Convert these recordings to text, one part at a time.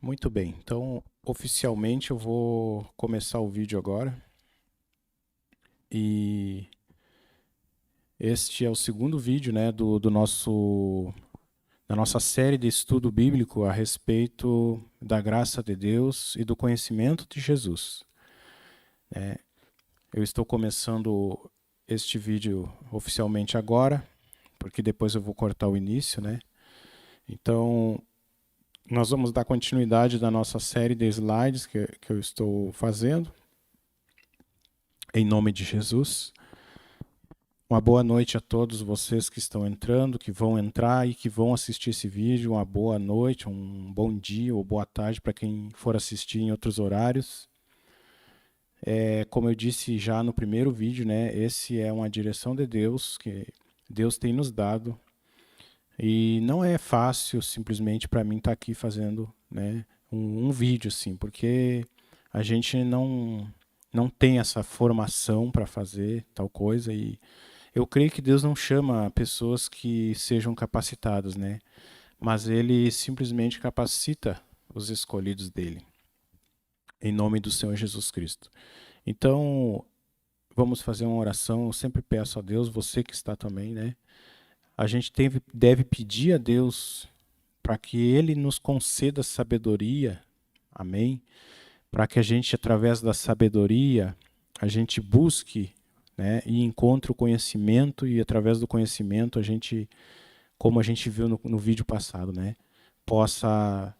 Muito bem, então oficialmente eu vou começar o vídeo agora e este é o segundo vídeo, né, da nossa série de estudo bíblico a respeito da graça de Deus e do conhecimento de Jesus. Eu estou começando este vídeo oficialmente agora, porque depois eu vou cortar o início, né? Então, nós vamos dar continuidade da nossa série de slides que eu estou fazendo, em nome de Jesus. Uma boa noite a todos vocês que estão entrando, que vão entrar e que vão assistir esse vídeo. Uma boa noite, um bom dia ou boa tarde para quem for assistir em outros horários. Como eu disse já no primeiro vídeo, né, esse é uma direção de Deus que Deus tem nos dado. E não é fácil simplesmente para mim estar aqui fazendo, né, um vídeo assim, porque a gente não tem essa formação para fazer tal coisa e eu creio que Deus não chama pessoas que sejam capacitadas, né? Mas Ele simplesmente capacita os escolhidos dele, em nome do Senhor Jesus Cristo. Então, vamos fazer uma oração. Eu sempre peço a Deus, você que está também, né? A gente deve pedir a Deus para que Ele nos conceda sabedoria, amém? Para que a gente, através da sabedoria, a gente busque, né, e encontre o conhecimento e através do conhecimento a gente, como a gente viu no vídeo passado, né, possa,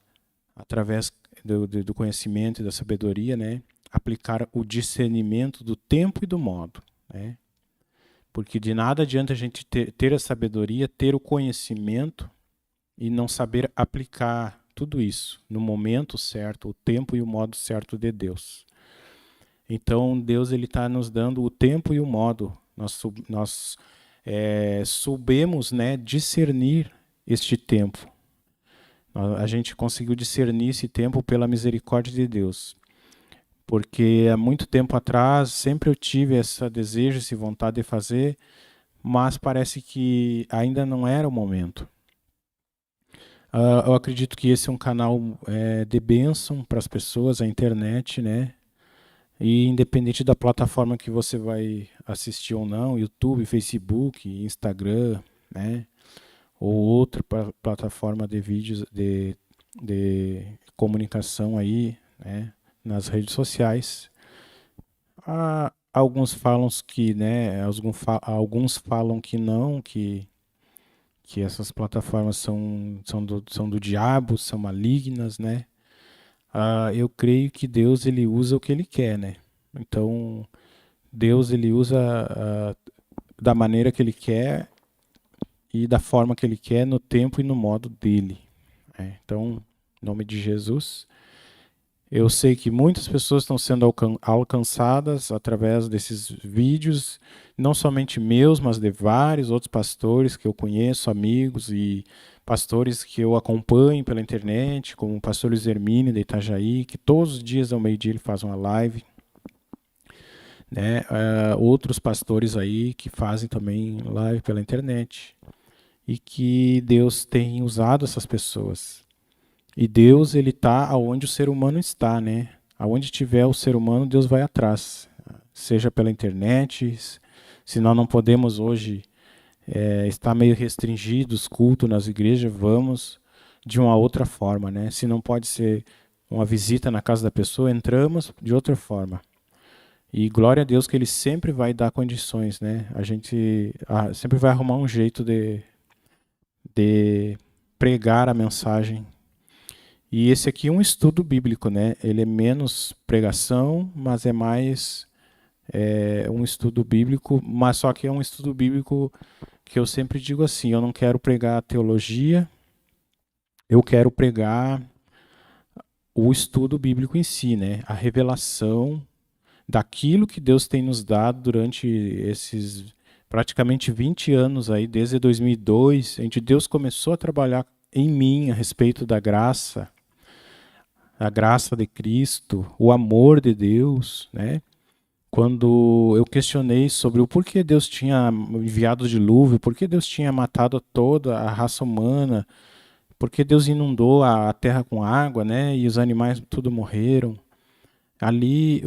através do conhecimento e da sabedoria, né, aplicar o discernimento do tempo e do modo, né? Porque de nada adianta a gente ter a sabedoria, ter o conhecimento e não saber aplicar tudo isso no momento certo, o tempo e o modo certo de Deus. Então Deus ele está nos dando o tempo e o modo. Nós soubemos, né, discernir este tempo. A gente conseguiu discernir esse tempo pela misericórdia de Deus. Porque há muito tempo atrás sempre eu tive esse desejo, essa vontade de fazer, mas parece que ainda não era o momento. Eu acredito que esse é um canal de bênção para as pessoas, a internet, né? E independente da plataforma que você vai assistir ou não, YouTube, Facebook, Instagram, né? Ou outra plataforma de vídeos de comunicação aí, né? Nas redes sociais. Alguns falam que, né? Alguns falam que não, que essas plataformas são do diabo, são malignas, né? Eu creio que Deus ele usa o que ele quer, né? Então Deus ele usa da maneira que ele quer e da forma que ele quer, no tempo e no modo dele. Né? Então, em nome de Jesus, eu sei que muitas pessoas estão sendo alcançadas através desses vídeos, não somente meus, mas de vários outros pastores que eu conheço, amigos e pastores que eu acompanho pela internet, como o pastor Luiz Hermínio de Itajaí, que todos os dias ao meio-dia ele faz uma live, né? Outros pastores aí que fazem também live pela internet e que Deus tem usado essas pessoas. E Deus ele está aonde o ser humano está, né? Aonde tiver o ser humano, Deus vai atrás. Seja pela internet, se nós não podemos hoje estar meio restringidos culto nas igrejas, vamos de uma outra forma, né? Se não pode ser uma visita na casa da pessoa, entramos de outra forma. E glória a Deus que ele sempre vai dar condições, né? A gente sempre vai arrumar um jeito de pregar a mensagem. E esse aqui é um estudo bíblico, né? Ele é menos pregação, mas é mais um estudo bíblico, mas só que é um estudo bíblico que eu sempre digo assim, eu não quero pregar teologia, eu quero pregar o estudo bíblico em si, né? A revelação daquilo que Deus tem nos dado durante esses praticamente 20 anos aí, desde 2002, onde Deus começou a trabalhar em mim a respeito da graça, a graça de Cristo, o amor de Deus, né? Quando eu questionei sobre o porquê Deus tinha enviado o dilúvio, por que Deus tinha matado toda a raça humana, porque Deus inundou a terra com água, né? E os animais tudo morreram. Ali,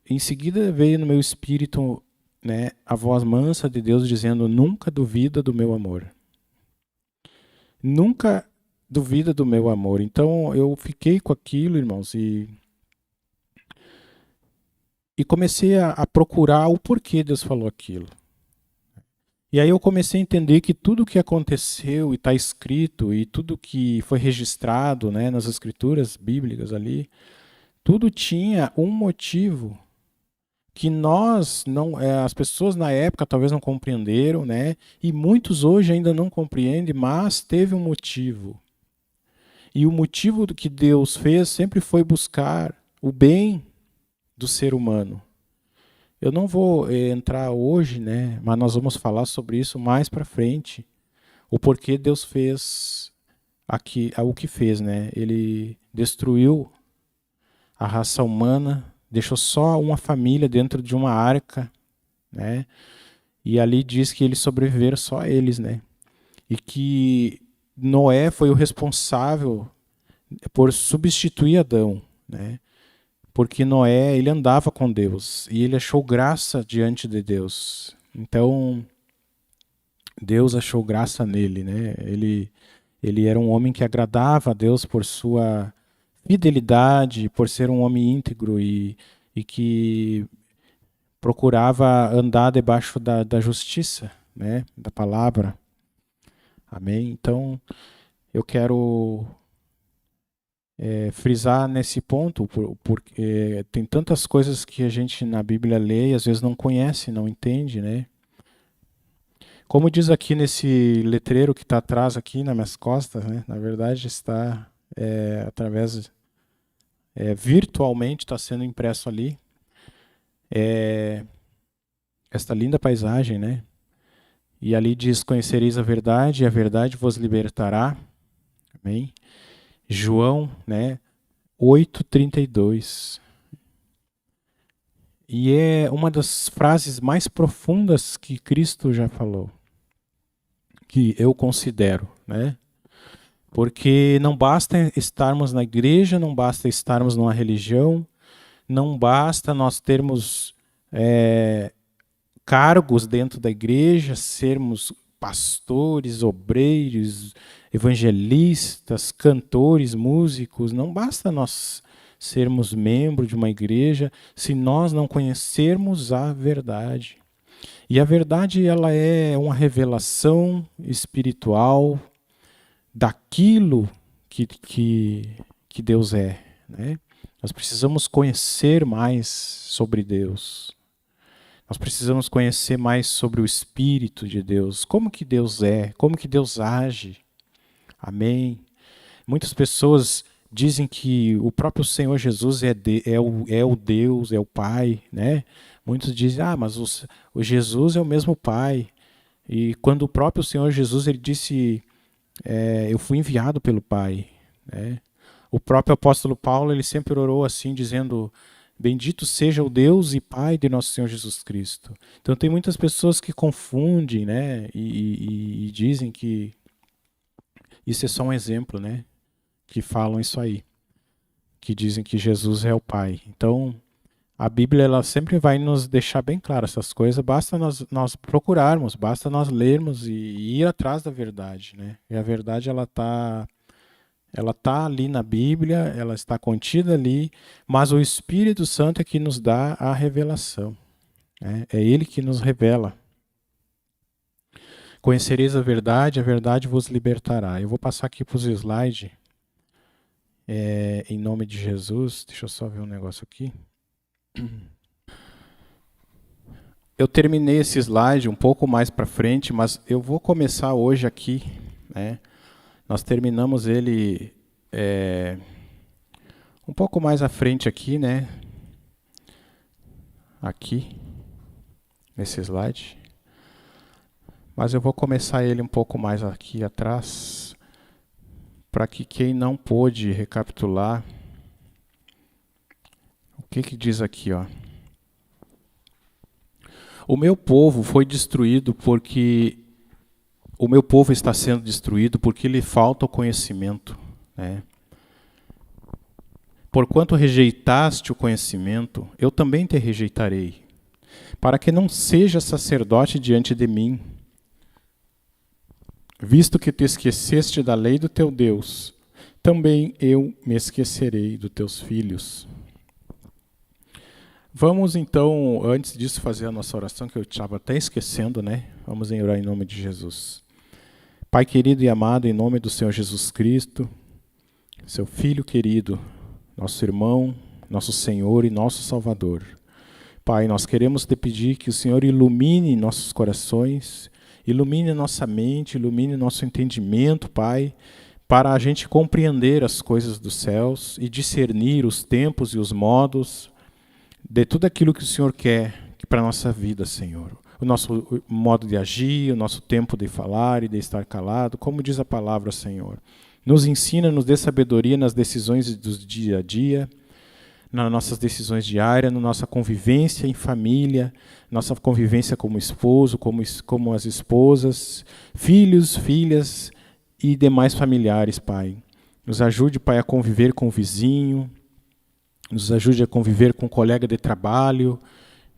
em seguida veio no meu espírito, né, a voz mansa de Deus dizendo: nunca duvida do meu amor. Nunca duvida do meu amor. Então eu fiquei com aquilo, irmãos, e comecei a procurar o porquê Deus falou aquilo. E aí eu comecei a entender que tudo que aconteceu e está escrito, e tudo que foi registrado, né, nas escrituras bíblicas ali, tudo tinha um motivo que nós não, as pessoas na época talvez não compreenderam, né? E muitos hoje ainda não compreendem, mas teve um motivo. E o motivo do que Deus fez sempre foi buscar o bem do ser humano. Eu não vou entrar hoje, né? Mas nós vamos falar sobre isso mais para frente. O porquê Deus fez aqui, o que fez, né? Ele destruiu a raça humana, deixou só uma família dentro de uma arca, né? E ali diz que eles sobreviveram só eles, né? E que Noé foi o responsável por substituir Adão, né? Porque Noé, ele andava com Deus e ele achou graça diante de Deus. Então, Deus achou graça nele, né? Ele era um homem que agradava a Deus por sua fidelidade, por ser um homem íntegro e que procurava andar debaixo da justiça, né? Da palavra. Amém? Então, eu quero frisar nesse ponto, porque tem tantas coisas que a gente na Bíblia lê e às vezes não conhece, não entende, né? Como diz aqui nesse letreiro que está atrás aqui nas minhas costas, né? Na verdade está através, virtualmente está sendo impresso ali, esta linda paisagem, né? E ali diz: conhecereis a verdade e a verdade vos libertará. Amém? João, né? 8:32. E é uma das frases mais profundas que Cristo já falou, que eu considero, né? Porque não basta estarmos na igreja, não basta estarmos numa religião, não basta nós termos cargos dentro da igreja, sermos pastores, obreiros, evangelistas, cantores, músicos, não basta nós sermos membros de uma igreja se nós não conhecermos a verdade. E a verdade, ela é uma revelação espiritual daquilo que Deus é, né? Nós precisamos conhecer mais sobre Deus. Nós precisamos conhecer mais sobre o Espírito de Deus, como que Deus é, como que Deus age. Amém? Muitas pessoas dizem que o próprio Senhor Jesus é o Deus, é o Pai, né? Muitos dizem: mas o Jesus é o mesmo Pai. E quando o próprio Senhor Jesus, ele disse: eu fui enviado pelo Pai, né? O próprio apóstolo Paulo, ele sempre orou assim, dizendo: bendito seja o Deus e Pai de nosso Senhor Jesus Cristo. Então tem muitas pessoas que confundem, né? E dizem que isso é só um exemplo, né? Que falam isso aí, que dizem que Jesus é o Pai. Então, a Bíblia, ela sempre vai nos deixar bem claro essas coisas, basta nós procurarmos, basta nós lermos e ir atrás da verdade, né? E a verdade, ela tá ali na Bíblia, ela está contida ali, mas o Espírito Santo é que nos dá a revelação, né? É Ele que nos revela. Conhecereis a verdade vos libertará. Eu vou passar aqui para os slides, em nome de Jesus. Deixa eu só ver um negócio aqui. Eu terminei esse slide um pouco mais para frente, mas eu vou começar hoje aqui, né? Nós terminamos ele um pouco mais à frente aqui, né? Aqui, nesse slide. Mas eu vou começar ele um pouco mais aqui atrás, para que quem não pôde recapitular, o que diz aqui, ó? O meu povo foi destruído porque o meu povo está sendo destruído porque lhe falta o conhecimento, né? Porquanto rejeitaste o conhecimento, eu também te rejeitarei, para que não sejas sacerdote diante de mim, visto que te esqueceste da lei do teu Deus, também eu me esquecerei dos teus filhos. Vamos então, antes disso, fazer a nossa oração, que eu estava até esquecendo, né? Vamos orar em nome de Jesus. Pai querido e amado, em nome do Senhor Jesus Cristo, seu Filho querido, nosso irmão, nosso Senhor e nosso Salvador. Pai, nós queremos te pedir que o Senhor ilumine nossos corações, ilumine nossa mente, ilumine nosso entendimento, Pai, para a gente compreender as coisas dos céus e discernir os tempos e os modos de tudo aquilo que o Senhor quer para a nossa vida, Senhor. O nosso modo de agir, o nosso tempo de falar e de estar calado, como diz a palavra, Senhor. Nos ensina, nos dê sabedoria nas decisões do dia a dia, nas nossas decisões diárias, na nossa convivência em família, nossa convivência como esposo, como as esposas, filhos, filhas e demais familiares, Pai. Nos ajude, Pai, a conviver com o vizinho, nos ajude a conviver com o colega de trabalho,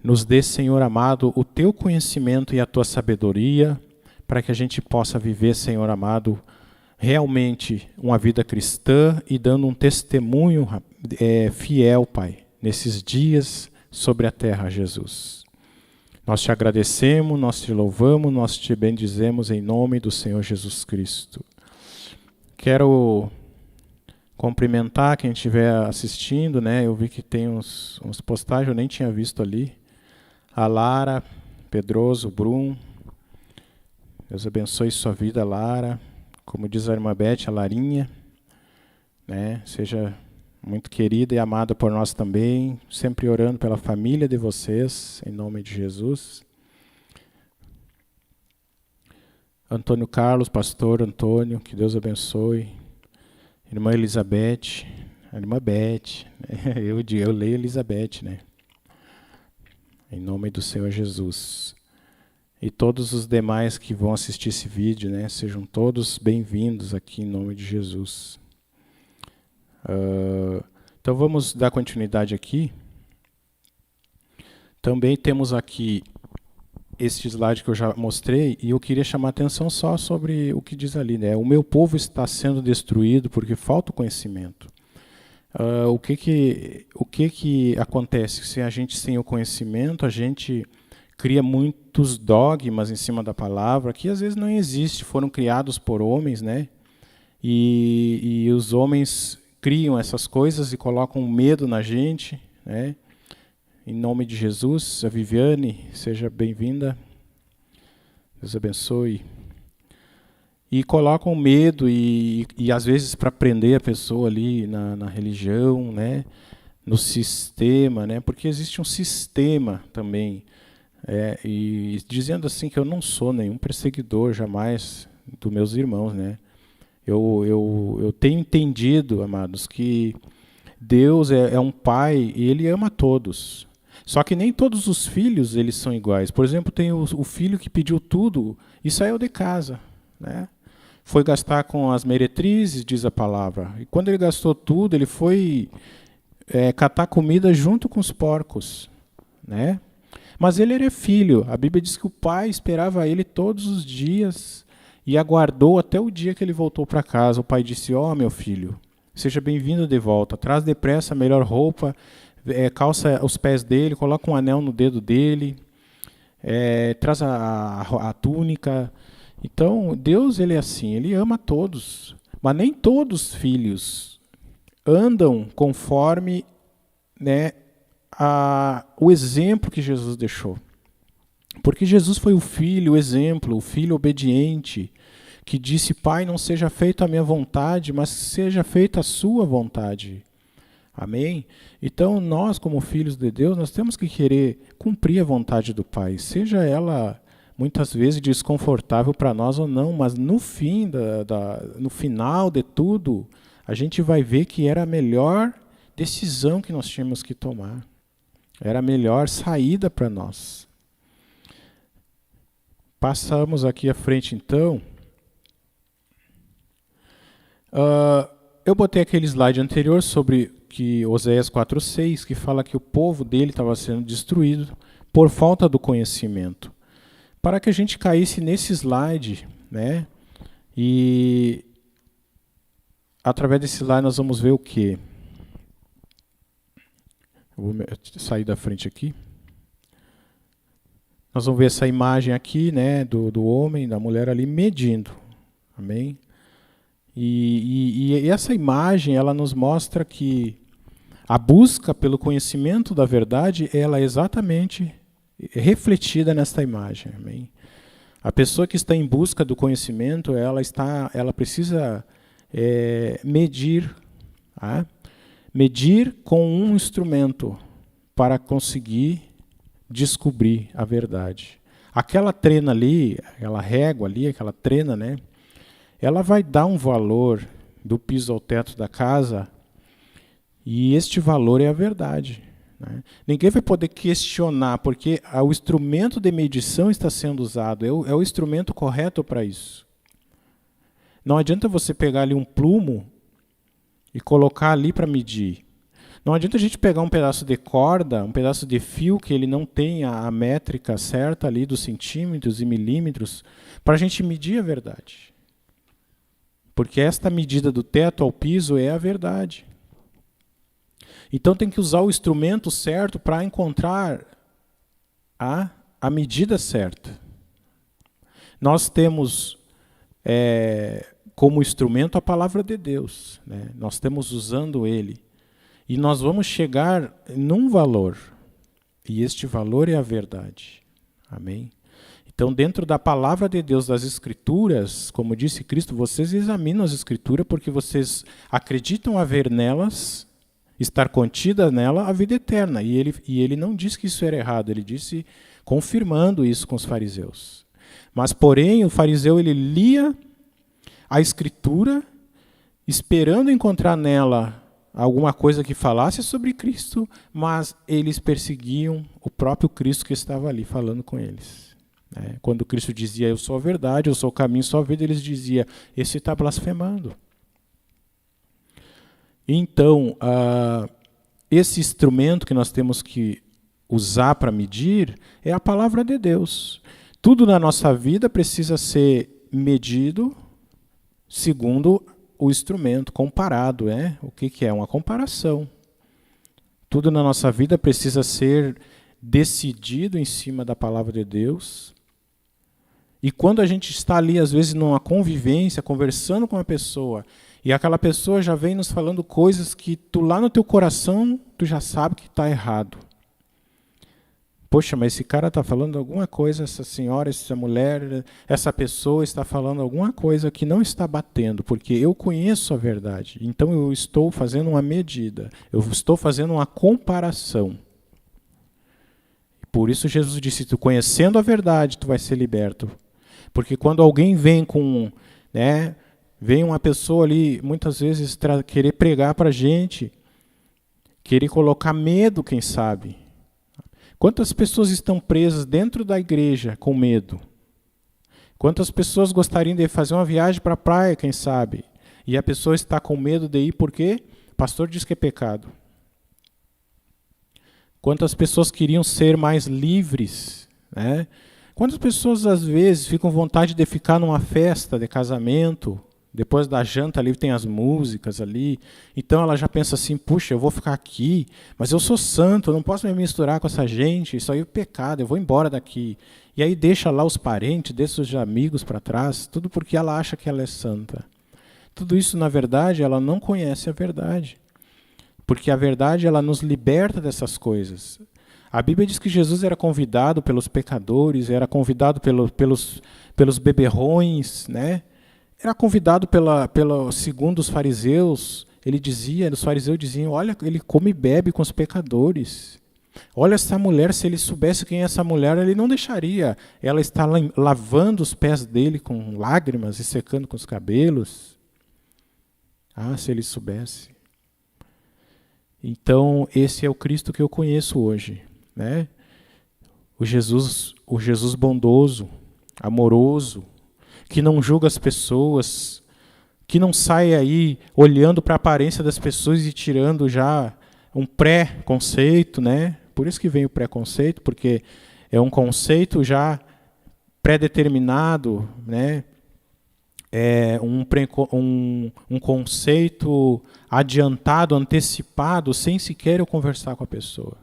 nos dê, Senhor amado, o teu conhecimento e a tua sabedoria, para que a gente possa viver, Senhor amado, realmente uma vida cristã e dando um testemunho fiel, Pai, nesses dias sobre a terra, Jesus. Nós te agradecemos, nós te louvamos, nós te bendizemos em nome do Senhor Jesus Cristo. Quero cumprimentar quem estiver assistindo, né? Eu vi que tem uns postagens, eu nem tinha visto ali. A Lara, Pedroso, Brum. Deus abençoe sua vida, Lara. Como diz a irmã Beth, a Larinha, né? Seja muito querida e amada por nós também, sempre orando pela família de vocês, em nome de Jesus. Antônio Carlos, pastor Antônio, que Deus abençoe. Irmã Elizabeth, a irmã Beth, né? eu leio Elizabeth, né? Em nome do Senhor Jesus. E todos os demais que vão assistir esse vídeo, né, sejam todos bem-vindos aqui em nome de Jesus. Então vamos dar continuidade aqui. Também temos aqui esse slide que eu já mostrei, e eu queria chamar a atenção só sobre o que diz ali, né? O meu povo está sendo destruído porque falta o conhecimento. O que acontece? Se a gente tem o conhecimento, a gente cria muitos dogmas em cima da palavra, que às vezes não existe, foram criados por homens, né? E os homens criam essas coisas e colocam medo na gente, né? Em nome de Jesus, a Viviane, seja bem-vinda. Deus abençoe. E colocam medo e às vezes para prender a pessoa ali na religião, né? No sistema, né? Porque existe um sistema também. E dizendo assim que eu não sou nenhum perseguidor jamais dos meus irmãos, né? Eu tenho entendido, amados, que Deus é um pai e Ele ama todos. Só que nem todos os filhos eles são iguais. Por exemplo, tem o filho que pediu tudo e saiu de casa, né? Foi gastar com as meretrizes, diz a palavra. E quando ele gastou tudo, ele foi catar comida junto com os porcos, né? Mas ele era filho. A Bíblia diz que o pai esperava ele todos os dias e aguardou até o dia que ele voltou para casa. O pai disse: ó, meu filho, seja bem-vindo de volta. Traz depressa a melhor roupa, calça os pés dele, coloca um anel no dedo dele, traz a túnica. Então, Deus, ele é assim, ele ama todos. Mas nem todos os filhos andam conforme, né, o exemplo que Jesus deixou. Porque Jesus foi o filho, o exemplo, o filho obediente, que disse: Pai, não seja feita a minha vontade, mas seja feita a sua vontade. Amém? Então, nós, como filhos de Deus, nós temos que querer cumprir a vontade do Pai, seja ela muitas vezes desconfortável para nós ou não, mas no fim, no final de tudo, a gente vai ver que era a melhor decisão que nós tínhamos que tomar. Era a melhor saída para nós. Passamos aqui à frente, então, Eu botei aquele slide anterior sobre que Oséias 4:6, que fala que o povo dele estava sendo destruído por falta do conhecimento. Para que a gente caísse nesse slide, né? E através desse slide nós vamos ver o quê? Eu vou sair da frente aqui. Nós vamos ver essa imagem aqui, né, do homem, da mulher ali medindo. Amém? E essa imagem, ela nos mostra que a busca pelo conhecimento da verdade, ela é exatamente refletida nesta imagem. Amém? A pessoa que está em busca do conhecimento, ela precisa medir, tá? Medir com um instrumento para conseguir descobrir a verdade. Aquela trena ali, aquela régua ali, aquela trena, né? Ela vai dar um valor do piso ao teto da casa, e este valor é a verdade, né? Ninguém vai poder questionar, porque o instrumento de medição está sendo usado, é o instrumento correto para isso. Não adianta você pegar ali um plumo e colocar ali para medir. Não adianta a gente pegar um pedaço de corda, um pedaço de fio que ele não tem a métrica certa ali dos centímetros e milímetros, para a gente medir a verdade. Porque esta medida do teto ao piso é a verdade. Então tem que usar o instrumento certo para encontrar a medida certa. Nós temos como instrumento a palavra de Deus, né? Nós estamos usando ele. E nós vamos chegar num valor. E este valor é a verdade. Amém? Então, dentro da palavra de Deus, das Escrituras, como disse Cristo, vocês examinam as Escrituras porque vocês acreditam haver nelas, estar contida nela a vida eterna. E ele não disse que isso era errado, ele disse confirmando isso com os fariseus. Mas, porém, o fariseu ele lia a Escritura, esperando encontrar nela alguma coisa que falasse sobre Cristo, mas eles perseguiam o próprio Cristo que estava ali falando com eles. Quando Cristo dizia, eu sou a verdade, eu sou o caminho, sou a vida, eles diziam, esse está blasfemando. Então, esse instrumento que nós temos que usar para medir é a palavra de Deus. Tudo na nossa vida precisa ser medido segundo o instrumento, comparado. O que é? Uma comparação. Tudo na nossa vida precisa ser decidido em cima da palavra de Deus. E quando a gente está ali, às vezes, numa convivência, conversando com uma pessoa, e aquela pessoa já vem nos falando coisas que tu lá no teu coração, tu já sabe que está errado. Poxa, mas esse cara está falando alguma coisa, essa senhora, essa mulher, essa pessoa está falando alguma coisa que não está batendo, porque eu conheço a verdade. Então eu estou fazendo uma medida, eu estou fazendo uma comparação. Por isso Jesus disse, tu conhecendo a verdade, tu vai ser liberto. Porque quando alguém vem com, vem uma pessoa ali, muitas vezes, querer pregar para a gente, querer colocar medo, quem sabe. Quantas pessoas estão presas dentro da igreja com medo? Quantas pessoas gostariam de fazer uma viagem para a praia, quem sabe? E a pessoa está com medo de ir porque o pastor diz que é pecado. Quantas pessoas queriam ser mais livres, né? Quantas pessoas, às vezes, ficam com vontade de ficar numa festa de casamento, depois da janta ali tem as músicas ali, então ela já pensa assim, puxa, eu vou ficar aqui, mas eu sou santo, eu não posso me misturar com essa gente, isso aí é pecado, eu vou embora daqui. E aí deixa lá os parentes, deixa os amigos para trás, tudo porque ela acha que ela é santa. Tudo isso, na verdade, ela não conhece a verdade. Porque a verdade, ela nos liberta dessas coisas. A Bíblia diz que Jesus era convidado pelos pecadores, era convidado pelos beberrões, né? Era convidado segundo os fariseus. Os fariseus diziam, olha, ele come e bebe com os pecadores. Olha essa mulher, se ele soubesse quem é essa mulher, ele não deixaria. Ela está lavando os pés dele com lágrimas e secando com os cabelos. Ah, se ele soubesse. Então, esse é o Cristo que eu conheço hoje, né? O Jesus bondoso, amoroso, que não julga as pessoas, que não sai aí olhando para a aparência das pessoas e tirando já um pré-conceito, né? Por isso que vem o preconceito, porque é um conceito já pré-determinado, né? É um conceito adiantado, antecipado, sem sequer eu conversar com a pessoa.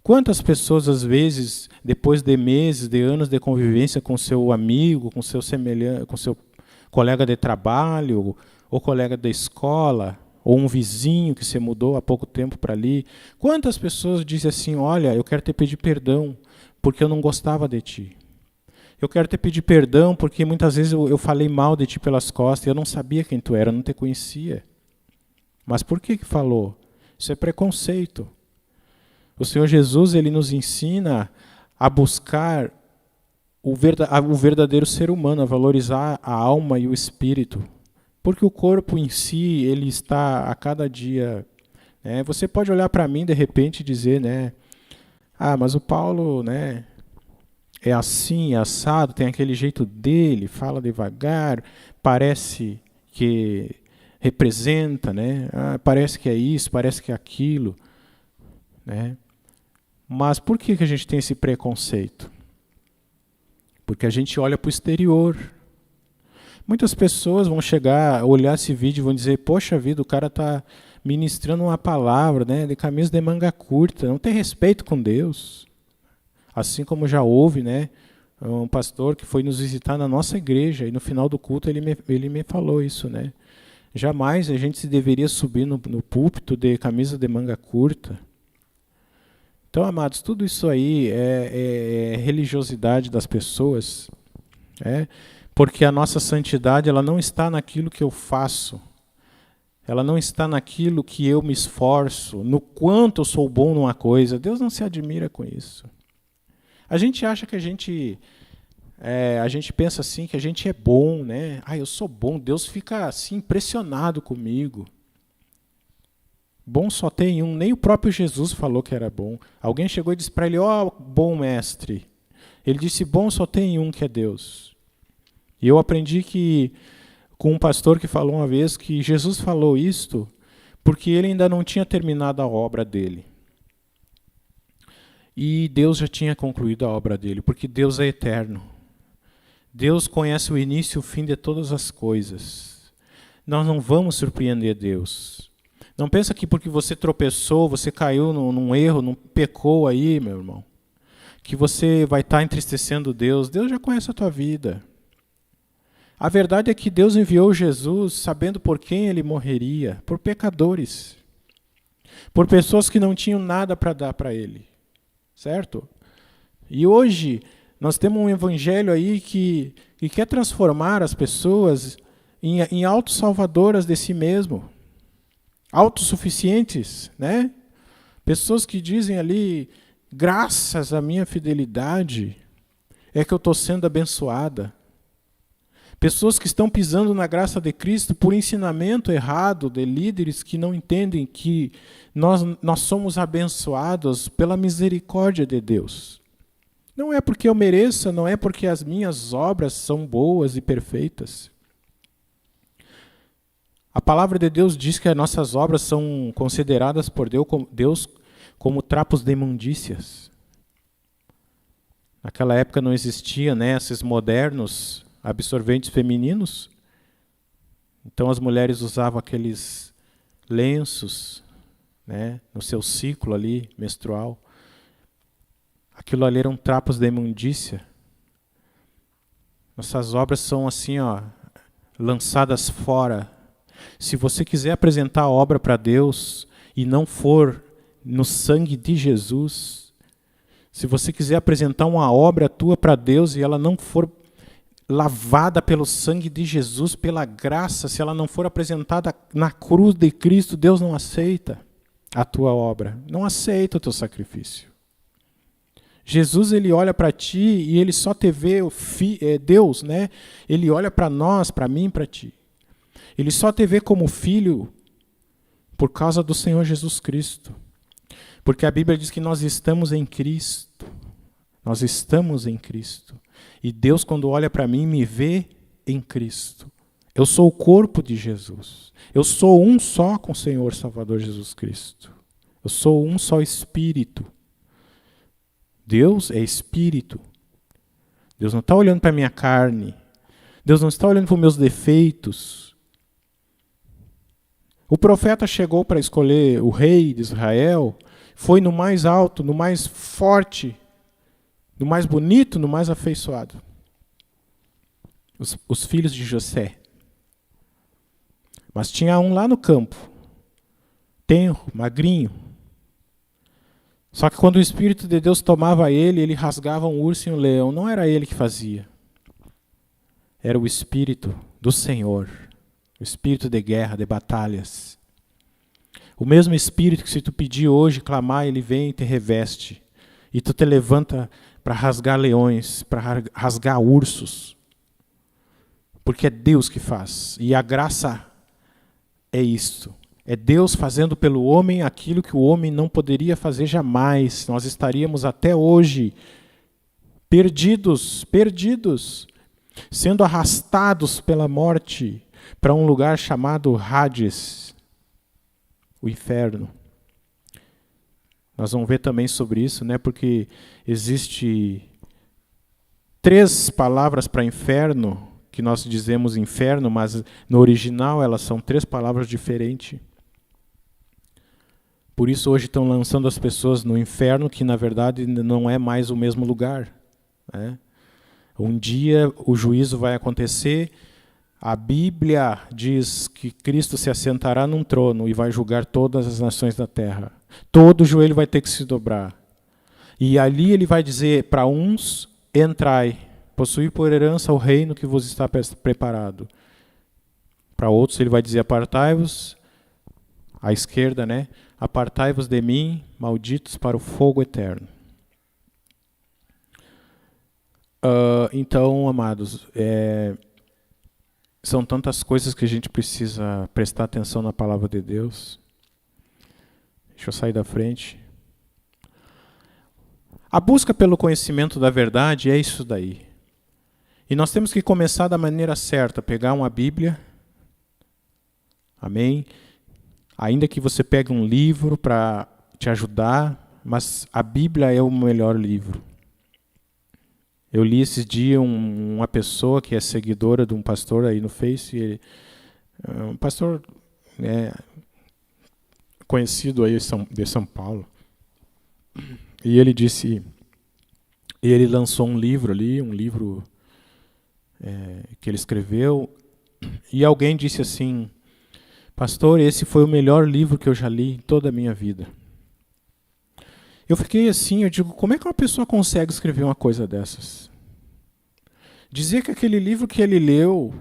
Quantas pessoas, às vezes, depois de meses, de anos de convivência com seu amigo, com seu semelhante, com seu colega de trabalho, ou colega da escola, ou um vizinho que se mudou há pouco tempo para ali, quantas pessoas dizem assim, olha, eu quero te pedir perdão, porque eu não gostava de ti. Eu quero te pedir perdão, porque muitas vezes eu falei mal de ti pelas costas, e eu não sabia quem tu era, eu não te conhecia. Mas por que falou? Isso é preconceito. O Senhor Jesus, ele nos ensina a buscar o verdadeiro ser humano, a valorizar a alma e o espírito. Porque o corpo em si, ele está a cada dia... Né? Você pode olhar para mim, de repente, e dizer, né, mas o Paulo, né, é assim, é assado, tem aquele jeito dele, fala devagar, parece que representa, né? Parece que é isso, parece que é aquilo. Né? Mas por que a gente tem esse preconceito? Porque a gente olha para o exterior. Muitas pessoas vão chegar, olhar esse vídeo e vão dizer, poxa vida, o cara está ministrando uma palavra, né, de camisa de manga curta, não tem respeito com Deus. Assim como já houve, né, um pastor que foi nos visitar na nossa igreja e no final do culto ele me falou isso, né? Jamais a gente se deveria subir no púlpito de camisa de manga curta. Então, amados, tudo isso aí é religiosidade das pessoas, porque a nossa santidade ela não está naquilo que eu faço, ela não está naquilo que eu me esforço, no quanto eu sou bom numa coisa. Deus não se admira com isso. A gente acha que a gente pensa assim, que a gente é bom, né? Eu sou bom, Deus fica assim impressionado comigo. Bom só tem um, nem o próprio Jesus falou que era bom. Alguém chegou e disse para ele, bom mestre. Ele disse, bom só tem um, que é Deus. E eu aprendi com um pastor que falou uma vez que Jesus falou isto porque ele ainda não tinha terminado a obra dele. E Deus já tinha concluído a obra dele, porque Deus é eterno. Deus conhece o início e o fim de todas as coisas. Nós não vamos surpreender Deus. Não pensa que porque você tropeçou, você caiu num erro, num pecou aí, meu irmão, que você vai estar entristecendo Deus. Deus já conhece a tua vida. A verdade é que Deus enviou Jesus sabendo por quem ele morreria, por pecadores, por pessoas que não tinham nada para dar para ele, certo? E hoje nós temos um evangelho aí que quer transformar as pessoas em autossalvadoras de si mesmo. Autossuficientes, né? Pessoas que dizem ali, graças à minha fidelidade, é que eu estou sendo abençoada. Pessoas que estão pisando na graça de Cristo por ensinamento errado de líderes que não entendem que nós somos abençoados pela misericórdia de Deus. Não é porque eu mereça, não é porque as minhas obras são boas e perfeitas. A palavra de Deus diz que as nossas obras são consideradas por Deus como trapos de imundícias. Naquela época não existia, né, esses modernos absorventes femininos. Então as mulheres usavam aqueles lenços, né, no seu ciclo ali menstrual. Aquilo ali eram trapos de imundícia. Nossas obras são assim, lançadas fora. Se você quiser apresentar a obra para Deus e não for no sangue de Jesus, se você quiser apresentar uma obra tua para Deus e ela não for lavada pelo sangue de Jesus, pela graça, se ela não for apresentada na cruz de Cristo, Deus não aceita a tua obra, não aceita o teu sacrifício. Jesus, ele olha para ti e ele só te vê, Deus, né? Ele olha para nós, para mim, para ti. Ele só te vê como filho por causa do Senhor Jesus Cristo. Porque a Bíblia diz que nós estamos em Cristo. Nós estamos em Cristo. E Deus, quando olha para mim, me vê em Cristo. Eu sou o corpo de Jesus. Eu sou um só com o Senhor Salvador Jesus Cristo. Eu sou um só Espírito. Deus é Espírito. Deus não está olhando para a minha carne. Deus não está olhando para os meus defeitos. O profeta chegou para escolher o rei de Israel, foi no mais alto, no mais forte, no mais bonito, no mais afeiçoado. Os filhos de José. Mas tinha um lá no campo, tenro, magrinho. Só que quando o Espírito de Deus tomava ele, ele rasgava um urso e um leão. Não era ele que fazia. Era o Espírito do Senhor. O Espírito de guerra, de batalhas. O mesmo Espírito que se tu pedir hoje, clamar, ele vem e te reveste. E tu te levanta para rasgar leões, para rasgar ursos. Porque é Deus que faz. E a graça é isto. É Deus fazendo pelo homem aquilo que o homem não poderia fazer jamais. Nós estaríamos até hoje perdidos, sendo arrastados pela morte para um lugar chamado Hades, o inferno. Nós vamos ver também sobre isso, né? Porque existe 3 palavras para inferno, que nós dizemos inferno, mas no original elas são 3 palavras diferentes. Por isso hoje estão lançando as pessoas no inferno, que na verdade não é mais o mesmo lugar. Né? Um dia o juízo vai acontecer, a Bíblia diz que Cristo se assentará num trono e vai julgar todas as nações da terra. Todo joelho vai ter que se dobrar. E ali ele vai dizer para uns, entrai, possuir por herança o reino que vos está preparado. Para outros ele vai dizer, apartai-vos, à esquerda, né? Apartai-vos de mim, malditos, para o fogo eterno. Então, amados, são tantas coisas que a gente precisa prestar atenção na palavra de Deus. Deixa eu sair da frente. A busca pelo conhecimento da verdade é isso daí. E nós temos que começar da maneira certa, pegar uma Bíblia, amém? Ainda que você pegue um livro para te ajudar, mas a Bíblia é o melhor livro. Eu li esses dias uma pessoa que é seguidora de um pastor aí no Face, um pastor conhecido aí de São Paulo. E ele disse, ele lançou um livro ali, que ele escreveu, e alguém disse assim, pastor, esse foi o melhor livro que eu já li em toda a minha vida. Eu fiquei assim, eu digo, como é que uma pessoa consegue escrever uma coisa dessas? Dizer que aquele livro que ele leu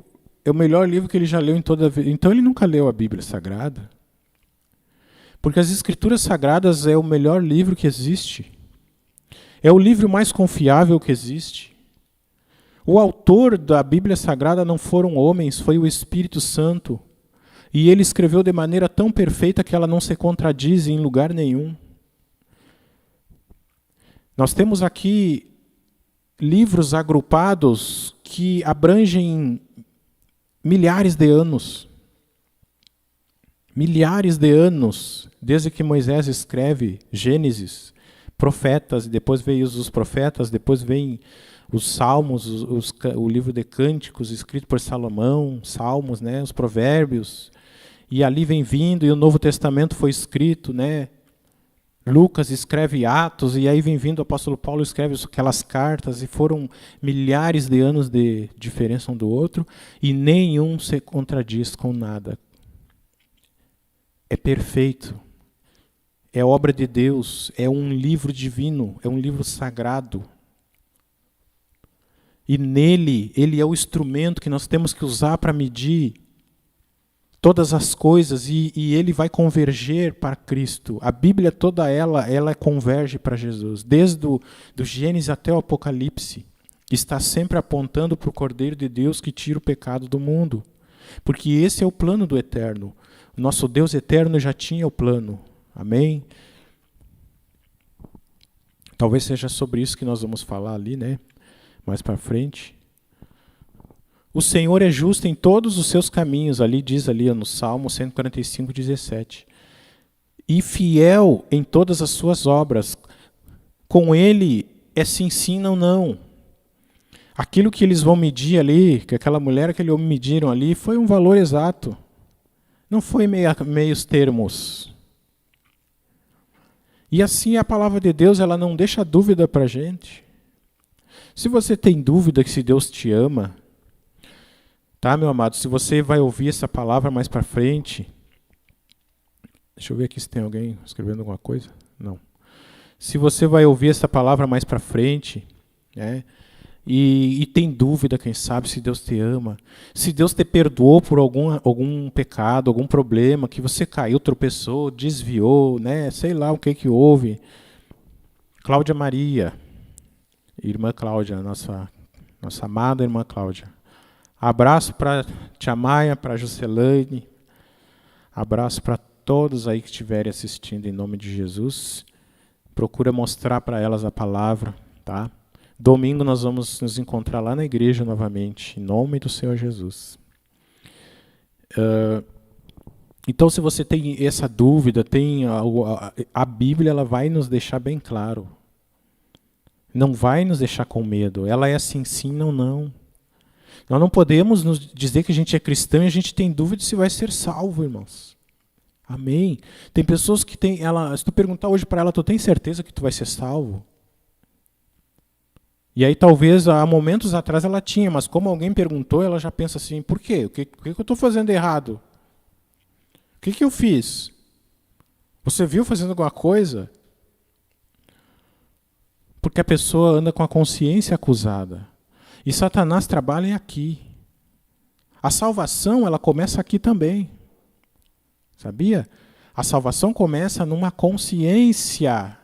é o melhor livro que ele já leu em toda a vida. Então ele nunca leu a Bíblia Sagrada? Porque as Escrituras Sagradas é o melhor livro que existe. É o livro mais confiável que existe. O autor da Bíblia Sagrada não foram homens, foi o Espírito Santo. E ele escreveu de maneira tão perfeita que ela não se contradiz em lugar nenhum. Nós temos aqui livros agrupados que abrangem milhares de anos. Milhares de anos, desde que Moisés escreve Gênesis, profetas, depois veio os profetas, depois vem os Salmos, o livro de Cânticos, escrito por Salomão, Salmos, né, os Provérbios, e ali vem vindo, e o Novo Testamento foi escrito, né, Lucas escreve Atos, e aí vem vindo o apóstolo Paulo escreve aquelas cartas, e foram milhares de anos de diferença um do outro, e nenhum se contradiz com nada. É perfeito. É obra de Deus, é um livro divino, é um livro sagrado. E nele, ele é o instrumento que nós temos que usar para medir todas as coisas, e ele vai converger para Cristo. A Bíblia toda ela converge para Jesus. Desde do Gênesis até o Apocalipse, está sempre apontando para o Cordeiro de Deus que tira o pecado do mundo. Porque esse é o plano do Eterno. O nosso Deus eterno já tinha o plano. Amém? Talvez seja sobre isso que nós vamos falar ali, né? Mais para frente. O Senhor é justo em todos os seus caminhos, ali diz ali no Salmo 145, 17. E fiel em todas as suas obras. Com ele se ensina ou não. Aquilo que eles vão medir ali, que aquela mulher, aquele homem mediram ali, foi um valor exato. Não foi meios termos. E assim a palavra de Deus, ela não deixa dúvida para a gente. Se você tem dúvida que se Deus te ama, tá, meu amado? Se você vai ouvir essa palavra mais para frente, deixa eu ver aqui se tem alguém escrevendo alguma coisa. Não. Se você vai ouvir essa palavra mais para frente, né? E tem dúvida, quem sabe, se Deus te ama, se Deus te perdoou por algum pecado, algum problema, que você caiu, tropeçou, desviou, né? Sei lá o que houve. Cláudia Maria, irmã Cláudia, nossa amada irmã Cláudia. Abraço para Tia Maia, para Juscelane, abraço para todos aí que estiverem assistindo em nome de Jesus. Procura mostrar para elas a palavra, tá? Domingo nós vamos nos encontrar lá na igreja novamente, em nome do Senhor Jesus. Então, se você tem essa dúvida, a Bíblia ela vai nos deixar bem claro. Não vai nos deixar com medo. Ela é assim, sim ou não. Nós não podemos nos dizer que a gente é cristão e a gente tem dúvida se vai ser salvo, irmãos. Amém? Tem pessoas que têm... se tu perguntar hoje para ela, tu tem certeza que tu vai ser salvo? E aí talvez há momentos atrás ela tinha, mas como alguém perguntou, ela já pensa assim, por quê? O que eu estou fazendo errado? O que eu fiz? Você viu fazendo alguma coisa? Porque a pessoa anda com a consciência acusada. E Satanás trabalha aqui. A salvação, ela começa aqui também. Sabia? A salvação começa numa consciência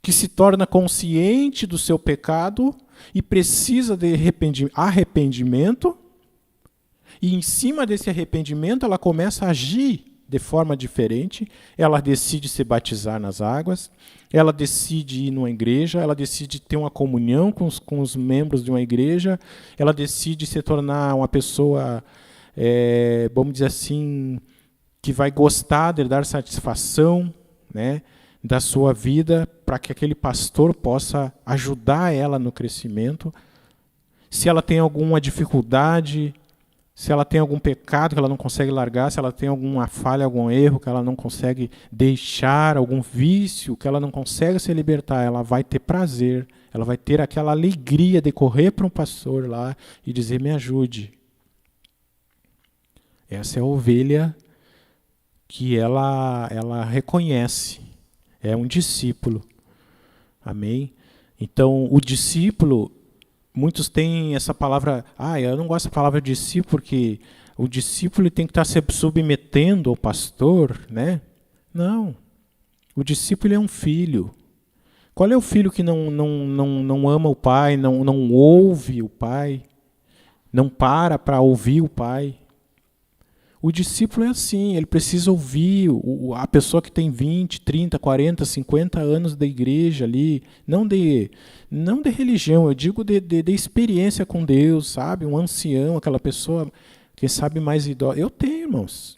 que se torna consciente do seu pecado e precisa de arrependimento, e em cima desse arrependimento ela começa a agir de forma diferente, ela decide se batizar nas águas, ela decide ir numa igreja, ela decide ter uma comunhão com os membros de uma igreja, ela decide se tornar uma pessoa, vamos dizer assim, que vai gostar de dar satisfação, né, da sua vida, para que aquele pastor possa ajudar ela no crescimento. Se ela tem alguma dificuldade, se ela tem algum pecado que ela não consegue largar, se ela tem alguma falha, algum erro que ela não consegue deixar, algum vício que ela não consegue se libertar, ela vai ter prazer, ela vai ter aquela alegria de correr para um pastor lá e dizer, me ajude. Essa é a ovelha que ela reconhece. É um discípulo. Amém? Então, o discípulo, muitos têm essa palavra, eu não gosto da palavra discípulo, porque o discípulo tem que estar se submetendo ao pastor, né? Não. O discípulo é um filho. Qual é o filho que não ama o pai, não ouve o pai, não para ouvir o pai? O discípulo é assim, ele precisa ouvir a pessoa que tem 20, 30, 40, 50 anos da igreja ali, não de religião, eu digo de experiência com Deus, sabe? Um ancião, aquela pessoa, quem sabe mais idosa. Eu tenho, irmãos.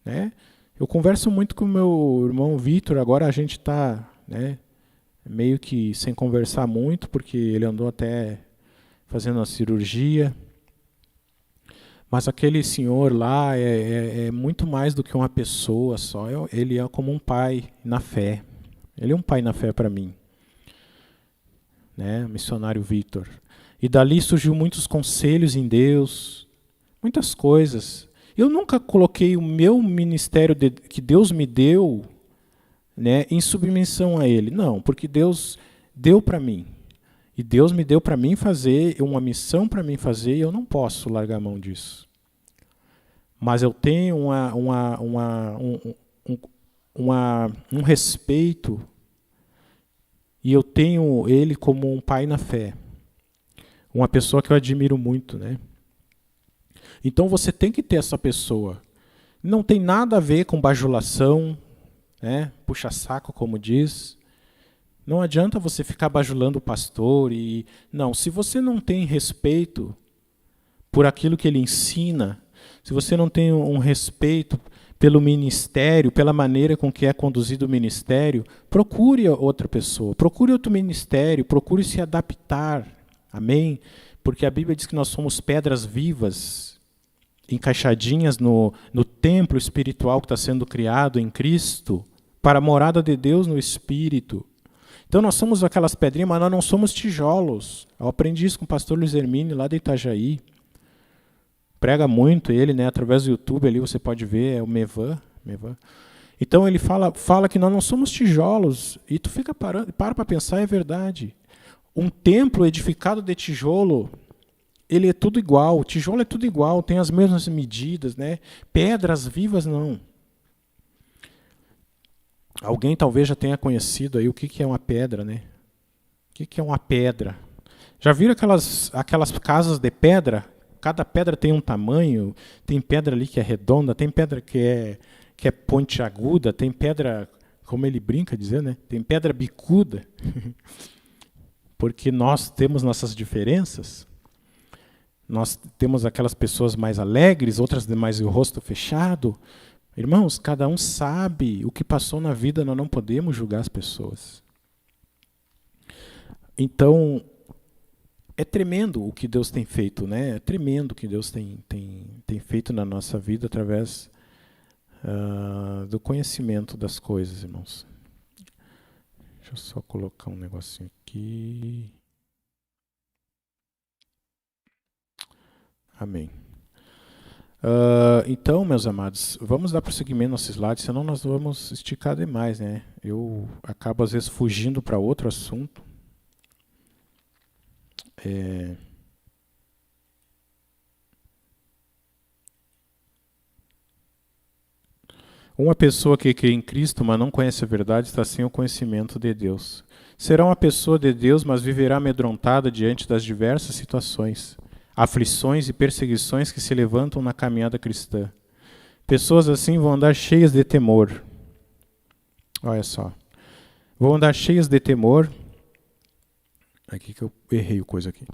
Né? Eu converso muito com o meu irmão Vitor, agora a gente está, né, meio que sem conversar muito, porque ele andou até fazendo uma cirurgia. Mas aquele senhor lá é muito mais do que uma pessoa só. Ele é como um pai na fé. Ele é um pai na fé para mim. Né? Missionário Vitor. E dali surgiu muitos conselhos em Deus, muitas coisas. Eu nunca coloquei o meu ministério que Deus me deu, né, em submissão a Ele. Não, porque Deus deu para mim. E Deus me deu para mim fazer, uma missão para mim fazer, e eu não posso largar a mão disso. Mas eu tenho um respeito, e eu tenho ele como um pai na fé. Uma pessoa que eu admiro muito, né? Então você tem que ter essa pessoa. Não tem nada a ver com bajulação, né? Puxa-saco, como diz. Não adianta você ficar bajulando o pastor. Não, se você não tem respeito, por aquilo que ele ensina, se você não tem um respeito pelo ministério, pela maneira com que é conduzido o ministério, procure outra pessoa, procure outro ministério, procure se adaptar. Amém? Porque a Bíblia diz que nós somos pedras vivas, encaixadinhas no templo espiritual que está sendo criado em Cristo, para a morada de Deus no Espírito. Então nós somos aquelas pedrinhas, mas nós não somos tijolos. Eu aprendi isso com o pastor Luiz Hermínio, lá de Itajaí. Prega muito ele, né? Através do YouTube ali você pode ver, é o Mevan. Então ele fala que nós não somos tijolos, e tu fica para pensar, é verdade. Um templo edificado de tijolo, ele é tudo igual, o tijolo é tudo igual, tem as mesmas medidas, né? Pedras vivas não. Alguém talvez já tenha conhecido aí o que é uma pedra, né? O que é uma pedra? Já viram aquelas casas de pedra? Cada pedra tem um tamanho, tem pedra ali que é redonda, tem pedra que é pontiaguda, tem pedra, como ele brinca dizer, né? Tem pedra bicuda. Porque nós temos nossas diferenças. Nós temos aquelas pessoas mais alegres, outras de mais o rosto fechado. Irmãos, cada um sabe o que passou na vida, nós não podemos julgar as pessoas. Então, é tremendo o que Deus tem feito, né? É tremendo o que Deus tem feito na nossa vida através do conhecimento das coisas, irmãos. Deixa eu só colocar um negocinho aqui. Amém. Então, meus amados, vamos dar prosseguimento no nosso slide, senão nós vamos esticar demais, né? Eu acabo, às vezes, fugindo para outro assunto. Uma pessoa que crê em Cristo, mas não conhece a verdade, está sem o conhecimento de Deus. Será uma pessoa de Deus, mas viverá amedrontada diante das diversas situações, aflições e perseguições que se levantam na caminhada cristã. Pessoas assim vão andar cheias de temor. Olha só. Vão andar cheias de temor. Aqui que eu errei o coisa aqui.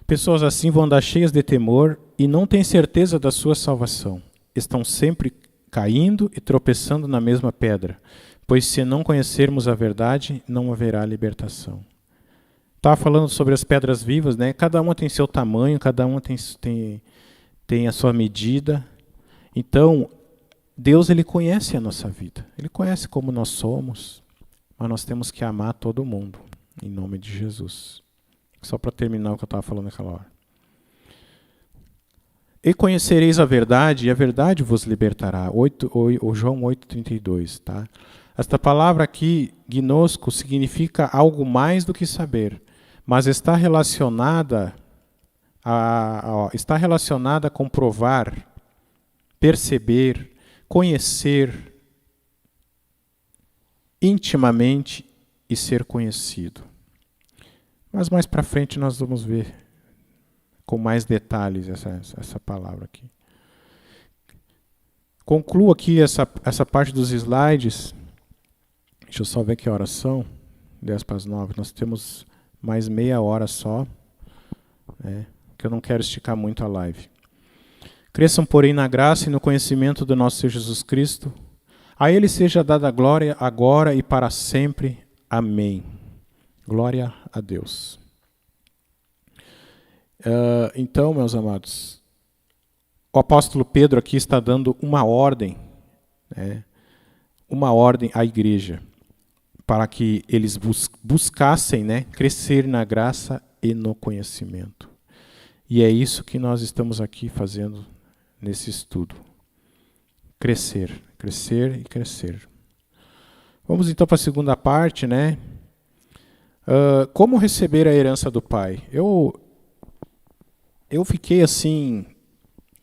Pessoas assim vão andar cheias de temor e não têm certeza da sua salvação. Estão sempre caindo e tropeçando na mesma pedra, pois se não conhecermos a verdade, não haverá libertação. Estava falando sobre as pedras vivas, né? Cada uma tem seu tamanho, cada uma tem a sua medida. Então, Deus, ele conhece a nossa vida, ele conhece como nós somos, mas nós temos que amar todo mundo, em nome de Jesus. Só para terminar o que eu estava falando naquela hora. E conhecereis a verdade, e a verdade vos libertará. João 8,32. Tá? Esta palavra aqui, gnosco, significa algo mais do que saber, mas está relacionada a comprovar, perceber, conhecer intimamente e ser conhecido. Mas mais para frente nós vamos ver com mais detalhes essa palavra aqui. Concluo aqui essa parte dos slides. Deixa eu só ver que horas são. 8:50. Nós temos mais meia hora só, né, que eu não quero esticar muito a live. Cresçam, porém, na graça e no conhecimento do nosso Senhor Jesus Cristo. A Ele seja dada a glória agora e para sempre. Amém. Glória a Deus. Então, meus amados, o apóstolo Pedro aqui está dando uma ordem, né, uma ordem à igreja, para que eles buscassem, né, crescer na graça e no conhecimento. E é isso que nós estamos aqui fazendo nesse estudo. Crescer, crescer e crescer. Vamos então para a segunda parte, né? Como receber a herança do Pai? Eu fiquei assim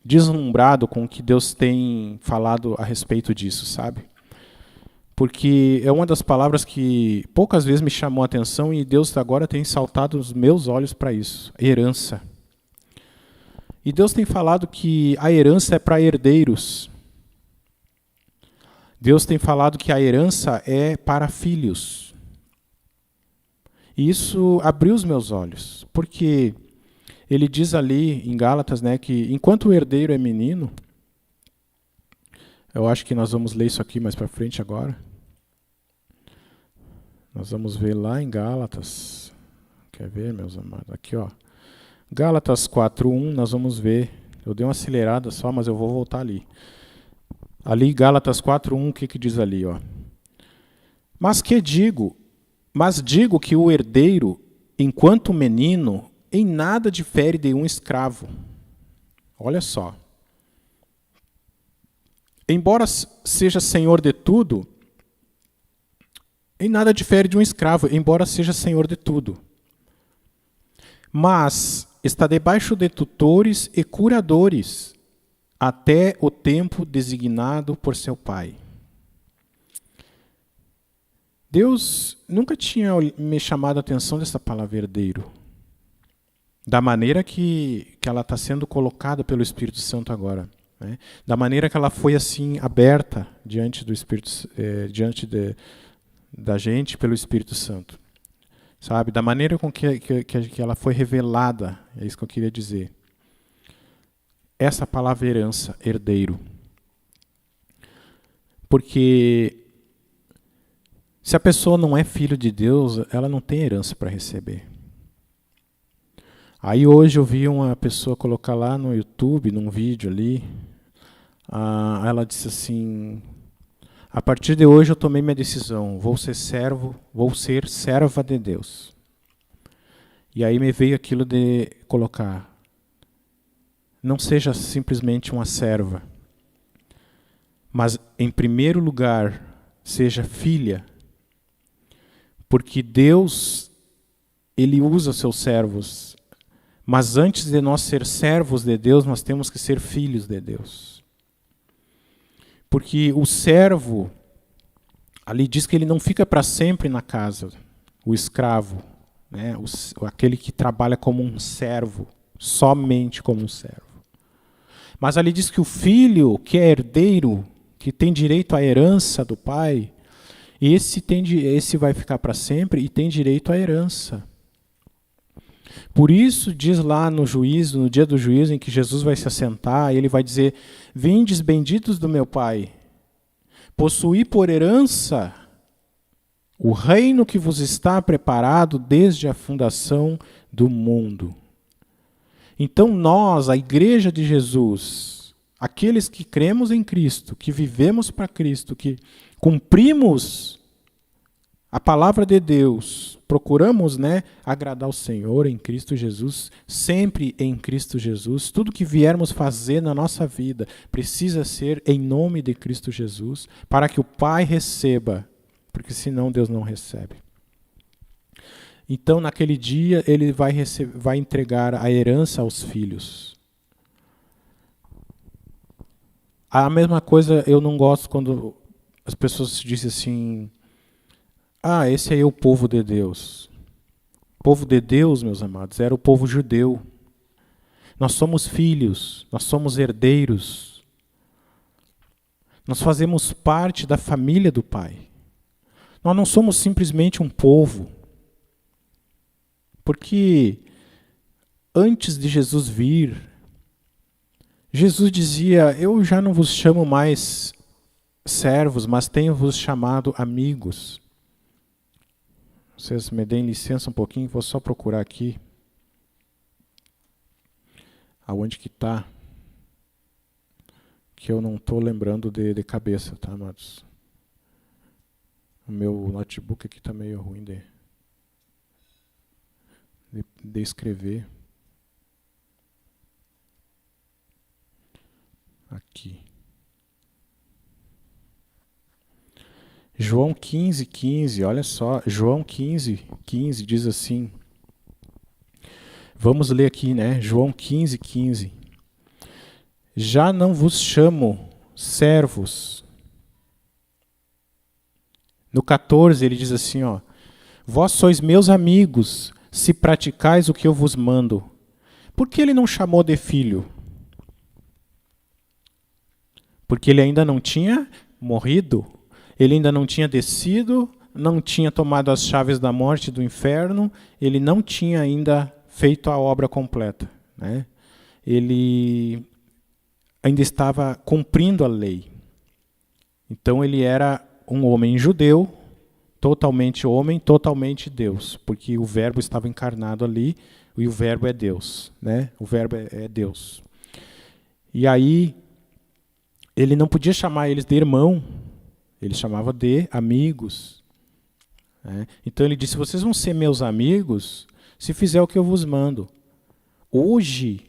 deslumbrado com o que Deus tem falado a respeito disso, sabe? Porque é uma das palavras que poucas vezes me chamou a atenção e Deus agora tem saltado os meus olhos para isso, herança. E Deus tem falado que a herança é para herdeiros. Deus tem falado que a herança é para filhos. E isso abriu os meus olhos, porque ele diz ali em Gálatas, né, que enquanto o herdeiro é menino, eu acho que nós vamos ler isso aqui mais para frente agora. Nós vamos ver lá em Gálatas. Quer ver, meus amados? Aqui, ó. Gálatas 4:1, nós vamos ver. Eu dei uma acelerada só, mas eu vou voltar ali. Ali, Gálatas 4:1, o que diz ali, ó? Mas digo que o herdeiro, enquanto menino, em nada difere de um escravo. Olha só. Embora seja senhor de tudo, em nada difere de um escravo, embora seja senhor de tudo. Mas está debaixo de tutores e curadores, até o tempo designado por seu pai. Deus nunca tinha me chamado a atenção dessa palavra herdeiro, da maneira que ela está sendo colocada pelo Espírito Santo agora, né? Da maneira que ela foi assim aberta diante do Espírito, da gente pelo Espírito Santo, sabe? Da maneira com que ela foi revelada, é isso que eu queria dizer. Essa palavra herança, herdeiro, porque se a pessoa não é filho de Deus, ela não tem herança para receber. Aí hoje eu vi uma pessoa colocar lá no YouTube, num vídeo ali, ela disse assim: a partir de hoje eu tomei minha decisão, vou ser serva de Deus. E aí me veio aquilo de colocar: não seja simplesmente uma serva, mas em primeiro lugar seja filha, porque Deus, Ele usa os seus servos, mas antes de nós ser servos de Deus, nós temos que ser filhos de Deus. Porque o servo, ali diz que ele não fica para sempre na casa, o escravo, né? Aquele que trabalha como um servo, somente como um servo. Mas ali diz que o filho, que é herdeiro, que tem direito à herança do pai, esse vai ficar para sempre e tem direito à herança. Por isso diz lá no juízo, no dia do juízo, em que Jesus vai se assentar, ele vai dizer: vindes benditos do meu Pai, possuí por herança o reino que vos está preparado desde a fundação do mundo. Então nós, a igreja de Jesus, aqueles que cremos em Cristo, que vivemos para Cristo, que cumprimos a palavra de Deus, procuramos, né, agradar o Senhor em Cristo Jesus, sempre em Cristo Jesus. Tudo que viermos fazer na nossa vida precisa ser em nome de Cristo Jesus, para que o Pai receba, porque senão Deus não recebe. Então, naquele dia, ele vai entregar a herança aos filhos. A mesma coisa eu não gosto quando as pessoas dizem assim: esse aí é o povo de Deus. O povo de Deus, meus amados, era o povo judeu. Nós somos filhos, nós somos herdeiros. Nós fazemos parte da família do Pai. Nós não somos simplesmente um povo. Porque antes de Jesus vir, Jesus dizia: eu já não vos chamo mais servos, mas tenho-vos chamado amigos. Vocês me deem licença um pouquinho, vou só procurar aqui aonde que está, que eu não estou lembrando de cabeça, tá, amados? O meu notebook aqui está meio ruim de escrever. Aqui. João 15:15, olha só, João 15:15 diz assim. Vamos ler aqui, né? João 15:15. Já não vos chamo servos. No 14 ele diz assim, ó: vós sois meus amigos, se praticais o que eu vos mando. Por que ele não chamou de filho? Porque ele ainda não tinha morrido. Ele ainda não tinha descido, não tinha tomado as chaves da morte e do inferno, ele não tinha ainda feito a obra completa. né? Ele ainda estava cumprindo a lei. Então ele era um homem judeu, totalmente homem, totalmente Deus, porque o Verbo estava encarnado ali e o Verbo é Deus, né? O Verbo é Deus. E aí ele não podia chamar eles de irmão, ele chamava de amigos, né? Então ele disse: vocês vão ser meus amigos se fizer o que eu vos mando. Hoje,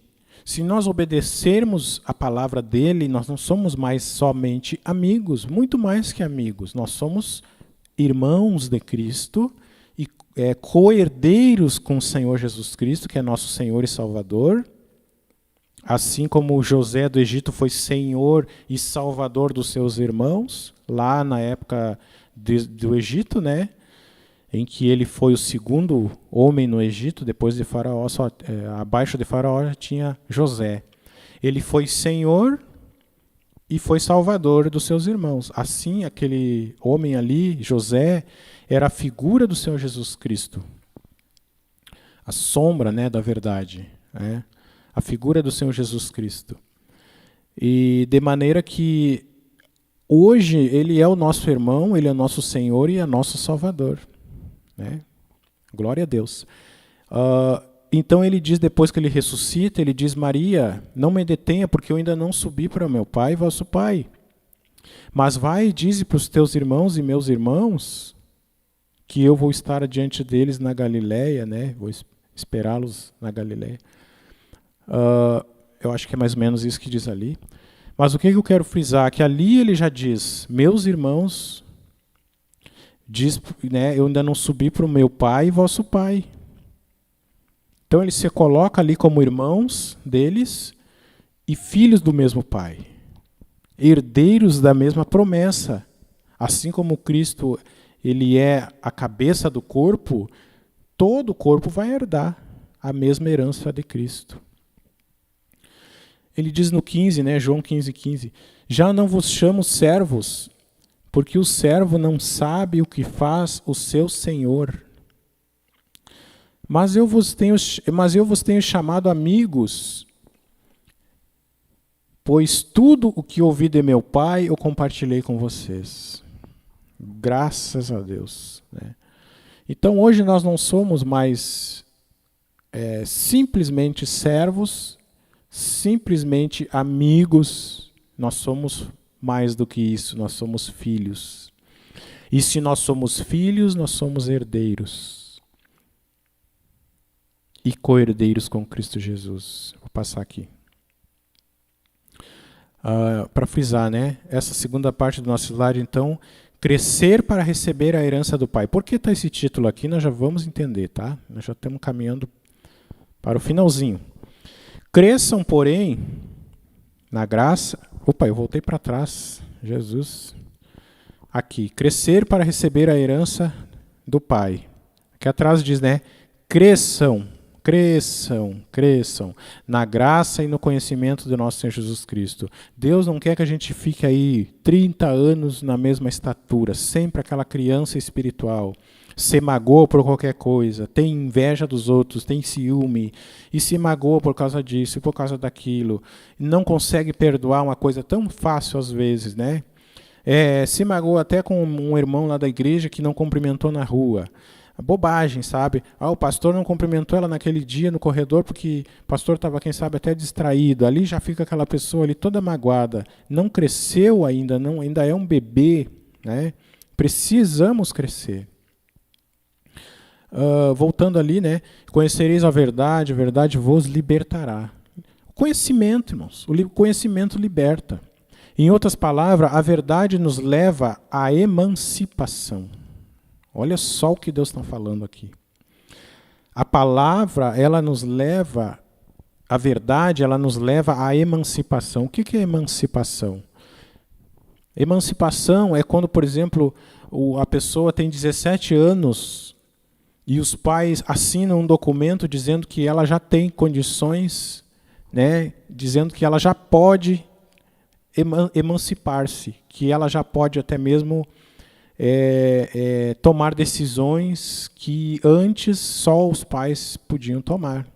se nós obedecermos a palavra dele, nós não somos mais somente amigos, muito mais que amigos. Nós somos irmãos de Cristo e co-herdeiros com o Senhor Jesus Cristo, que é nosso Senhor e Salvador. Assim como José do Egito foi Senhor e Salvador dos seus irmãos, lá na época do Egito, né? Em que ele foi o segundo homem no Egito, depois de Faraó, abaixo de Faraó tinha José. Ele foi Senhor e foi Salvador dos seus irmãos. Assim, aquele homem ali, José, era a figura do Senhor Jesus Cristo. A sombra, né, da verdade, né? A figura do Senhor Jesus Cristo. E de maneira que hoje ele é o nosso irmão, ele é o nosso Senhor e é nosso Salvador, né? Glória a Deus. Então ele diz, depois que ele ressuscita, ele diz: Maria, não me detenha, porque eu ainda não subi para meu Pai e vosso Pai. Mas vai e dize para os teus irmãos e meus irmãos que eu vou estar diante deles na Galileia, né? Vou esperá-los na Galileia. Eu acho que é mais ou menos isso que diz ali. Mas o que eu quero frisar? Que ali ele já diz: meus irmãos, diz, né, eu ainda não subi para o meu Pai e vosso Pai. Então ele se coloca ali como irmãos deles e filhos do mesmo Pai, herdeiros da mesma promessa. Assim como Cristo ele é a cabeça do corpo, todo o corpo vai herdar a mesma herança de Cristo. Ele diz no 15, né, João 15:15, já não vos chamo servos, porque o servo não sabe o que faz o seu senhor. Mas eu vos tenho chamado amigos, pois tudo o que ouvi de meu Pai eu compartilhei com vocês. Graças a Deus, né? Então hoje nós não somos mais simplesmente servos, simplesmente amigos. Nós somos mais do que isso, nós somos filhos. E se nós somos filhos, nós somos herdeiros. E co-herdeiros com Cristo Jesus. Vou passar aqui. Para frisar, né? Essa segunda parte do nosso slide, então, crescer para receber a herança do Pai. Por que está esse título aqui? Nós já vamos entender, tá? Nós já estamos caminhando para o finalzinho. Cresçam, porém, na graça... Opa, eu voltei para trás. Jesus. Aqui. Crescer para receber a herança do Pai. Aqui atrás diz, né? Cresçam na graça e no conhecimento do nosso Senhor Jesus Cristo. Deus não quer que a gente fique aí 30 anos na mesma estatura, sempre aquela criança espiritual. Se magoa por qualquer coisa, tem inveja dos outros, tem ciúme, e se magoa por causa disso e por causa daquilo. Não consegue perdoar uma coisa tão fácil às vezes, né? Se magoa até com um irmão lá da igreja que não cumprimentou na rua. Bobagem, sabe? O pastor não cumprimentou ela naquele dia no corredor porque o pastor estava, quem sabe, até distraído. Ali já fica aquela pessoa ali toda magoada. Não cresceu ainda, ainda é um bebê, né? Precisamos crescer. Voltando ali, né? Conhecereis a verdade vos libertará. Conhecimento, irmãos. O conhecimento liberta. Em outras palavras, a verdade nos leva à emancipação. Olha só o que Deus está falando aqui. A palavra, ela nos leva, a verdade, ela nos leva à emancipação. O que é emancipação? Emancipação é quando, por exemplo, a pessoa tem 17 anos e os pais assinam um documento dizendo que ela já tem condições, né, dizendo que ela já pode emancipar-se, que ela já pode até mesmo tomar decisões que antes só os pais podiam tomar.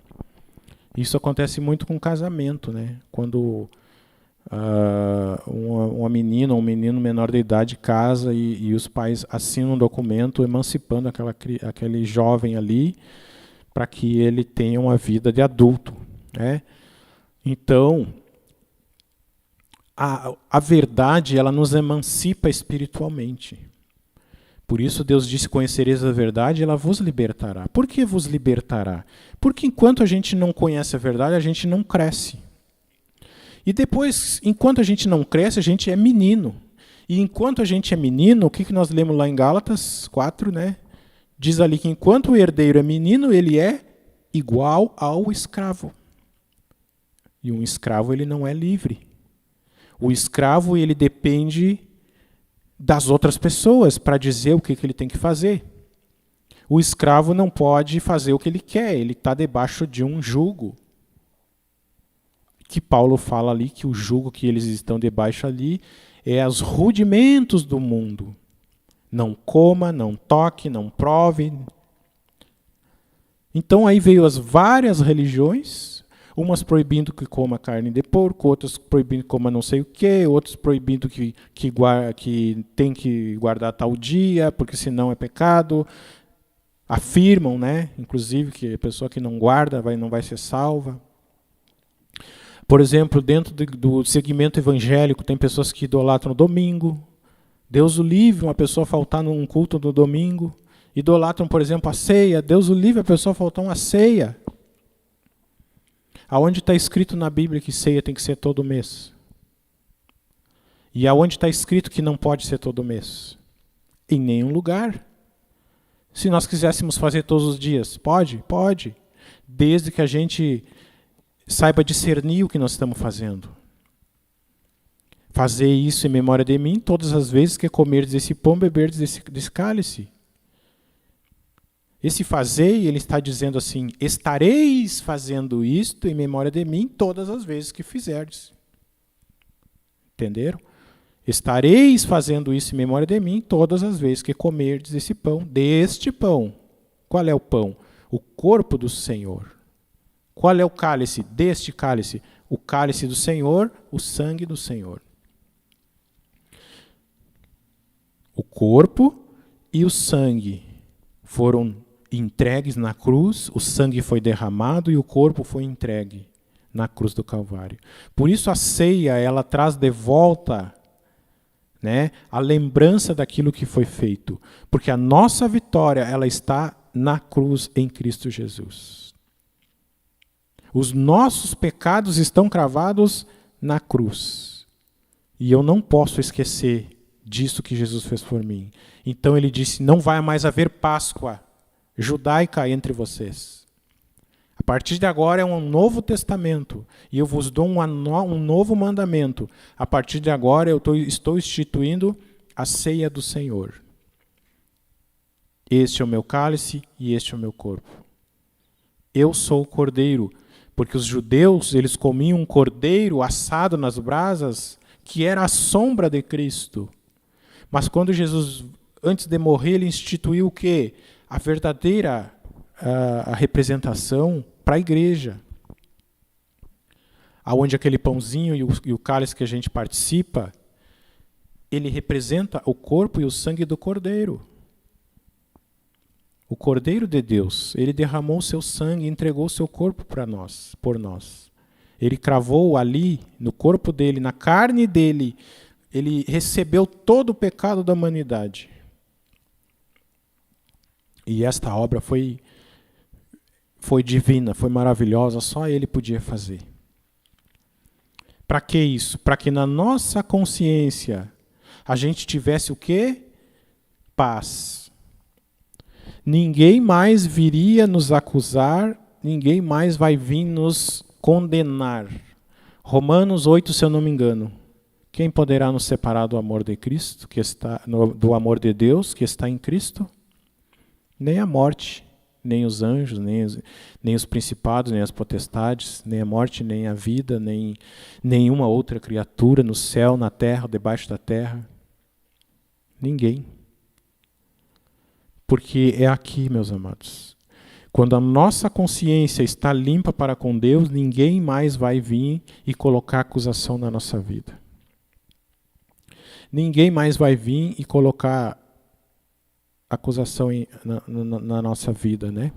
Isso acontece muito com casamento, né? Quando uma menina ou um menino menor de idade casa e os pais assinam um documento emancipando aquele jovem ali para que ele tenha uma vida de adulto, né? Então, a verdade, ela nos emancipa espiritualmente. Por isso Deus disse, conhecereis a verdade, ela vos libertará. Por que vos libertará? Porque enquanto a gente não conhece a verdade, a gente não cresce. E depois, enquanto a gente não cresce, a gente é menino. E enquanto a gente é menino, o que nós lemos lá em Gálatas 4, né? Diz ali que enquanto o herdeiro é menino, ele é igual ao escravo. E um escravo, ele não é livre. O escravo, ele depende das outras pessoas para dizer o que ele tem que fazer. O escravo não pode fazer o que ele quer, ele está debaixo de um jugo. Que Paulo fala ali que o jugo que eles estão debaixo ali é os rudimentos do mundo. Não coma, não toque, não prove. Então aí veio as várias religiões, umas proibindo que coma carne de porco, outras proibindo que coma não sei o quê, outros proibindo que tem que guardar tal dia, porque senão é pecado. Afirmam, né, inclusive, que a pessoa que não guarda não vai ser salva. Por exemplo, dentro do segmento evangélico, tem pessoas que idolatram o domingo. Deus o livre, uma pessoa faltar num culto no domingo. Idolatram, por exemplo, a ceia. Deus o livre, a pessoa faltar uma ceia. Aonde está escrito na Bíblia que ceia tem que ser todo mês? E aonde está escrito que não pode ser todo mês? Em nenhum lugar. Se nós quiséssemos fazer todos os dias, pode? Pode. Desde que a gente saiba discernir o que nós estamos fazendo. Fazer isso em memória de mim todas as vezes que comerdes esse pão, beberdes desse cálice. Esse fazer, ele está dizendo assim, estareis fazendo isto em memória de mim todas as vezes que fizerdes. Entenderam? Estareis fazendo isso em memória de mim todas as vezes que comerdes esse pão, deste pão. Qual é o pão? O corpo do Senhor. Qual é o cálice? Deste cálice. O cálice do Senhor, o sangue do Senhor. O corpo e o sangue foram entregues na cruz, o sangue foi derramado e o corpo foi entregue na cruz do Calvário. Por isso a ceia, ela traz de volta, né, a lembrança daquilo que foi feito. Porque a nossa vitória, ela está na cruz em Cristo Jesus. Os nossos pecados estão cravados na cruz. E eu não posso esquecer disso que Jesus fez por mim. Então ele disse, não vai mais haver Páscoa judaica entre vocês. A partir de agora é um novo testamento. E eu vos dou um novo mandamento. A partir de agora eu estou instituindo a ceia do Senhor. Este é o meu cálice e este é o meu corpo. Eu sou o cordeiro. Porque os judeus, eles comiam um cordeiro assado nas brasas, que era a sombra de Cristo. Mas quando Jesus, antes de morrer, ele instituiu o quê? A verdadeira a representação para a igreja. Onde aquele pãozinho e o cálice que a gente participa, ele representa o corpo e o sangue do Cordeiro. O Cordeiro de Deus, ele derramou o seu sangue e entregou o seu corpo para nós, por nós. Ele cravou ali, no corpo dele, na carne dele, ele recebeu todo o pecado da humanidade. E esta obra foi divina, foi maravilhosa, só ele podia fazer. Para que isso? Para que na nossa consciência a gente tivesse o quê? Paz. Ninguém mais viria nos acusar, ninguém mais vai vir nos condenar. Romanos 8, se eu não me engano. Quem poderá nos separar do amor de Cristo, do amor de Deus que está em Cristo? Nem a morte, nem os anjos, nem os principados, nem as potestades, nem a morte, nem a vida, nem nenhuma outra criatura no céu, na terra, debaixo da terra. Ninguém. Porque é aqui, meus amados. Quando a nossa consciência está limpa para com Deus, ninguém mais vai vir e colocar acusação na nossa vida. Ninguém mais vai vir e colocar acusação na nossa vida, né?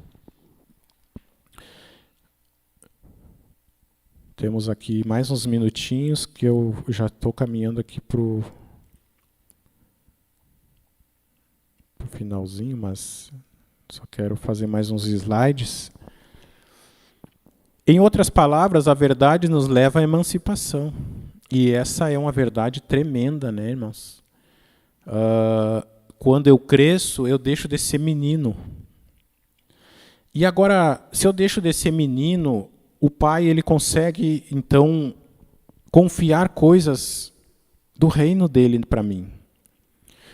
Temos aqui mais uns minutinhos que eu já estou caminhando aqui para o finalzinho, mas só quero fazer mais uns slides. Em outras palavras, a verdade nos leva à emancipação. E essa é uma verdade tremenda, né, irmãos? Quando eu cresço, eu deixo de ser menino. E agora, se eu deixo de ser menino, o pai ele consegue, então, confiar coisas do reino dele para mim.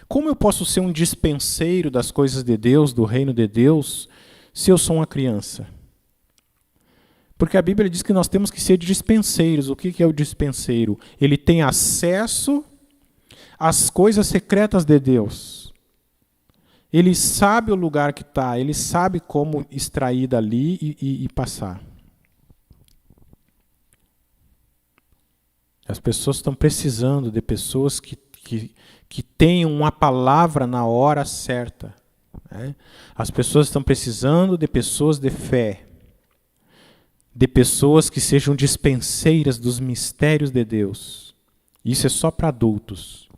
Como eu posso ser um dispenseiro das coisas de Deus, do reino de Deus, se eu sou uma criança? Porque a Bíblia diz que nós temos que ser dispenseiros. O que é o dispenseiro? Ele tem acesso às coisas secretas de Deus. Ele sabe o lugar que está, ele sabe como extrair dali e passar. As pessoas estão precisando de pessoas que tenham uma palavra na hora certa, né? As pessoas estão precisando de pessoas de fé, de pessoas que sejam dispenseiras dos mistérios de Deus. Isso é só para adultos,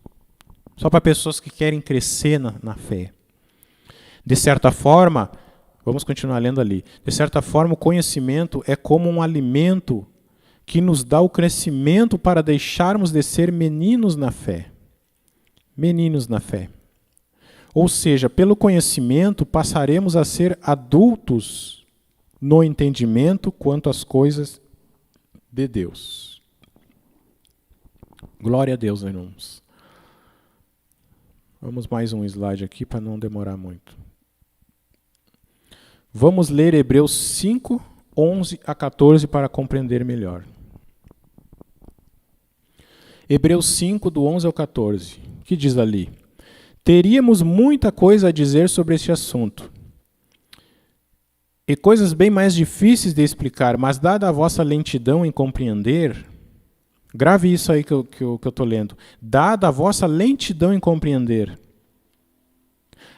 só para pessoas que querem crescer na fé. De certa forma, vamos continuar lendo ali, de certa forma o conhecimento é como um alimento que nos dá o crescimento para deixarmos de ser meninos na fé. Meninos na fé. Ou seja, pelo conhecimento passaremos a ser adultos no entendimento quanto às coisas de Deus. Glória a Deus, irmãos. Vamos mais um slide aqui para não demorar muito. Vamos ler Hebreus 5, 11 a 14 para compreender melhor. Hebreus 5, do 11 ao 14. Que diz ali: teríamos muita coisa a dizer sobre este assunto, e coisas bem mais difíceis de explicar, mas dada a vossa lentidão em compreender, grave isso aí que eu estou lendo, dada a vossa lentidão em compreender,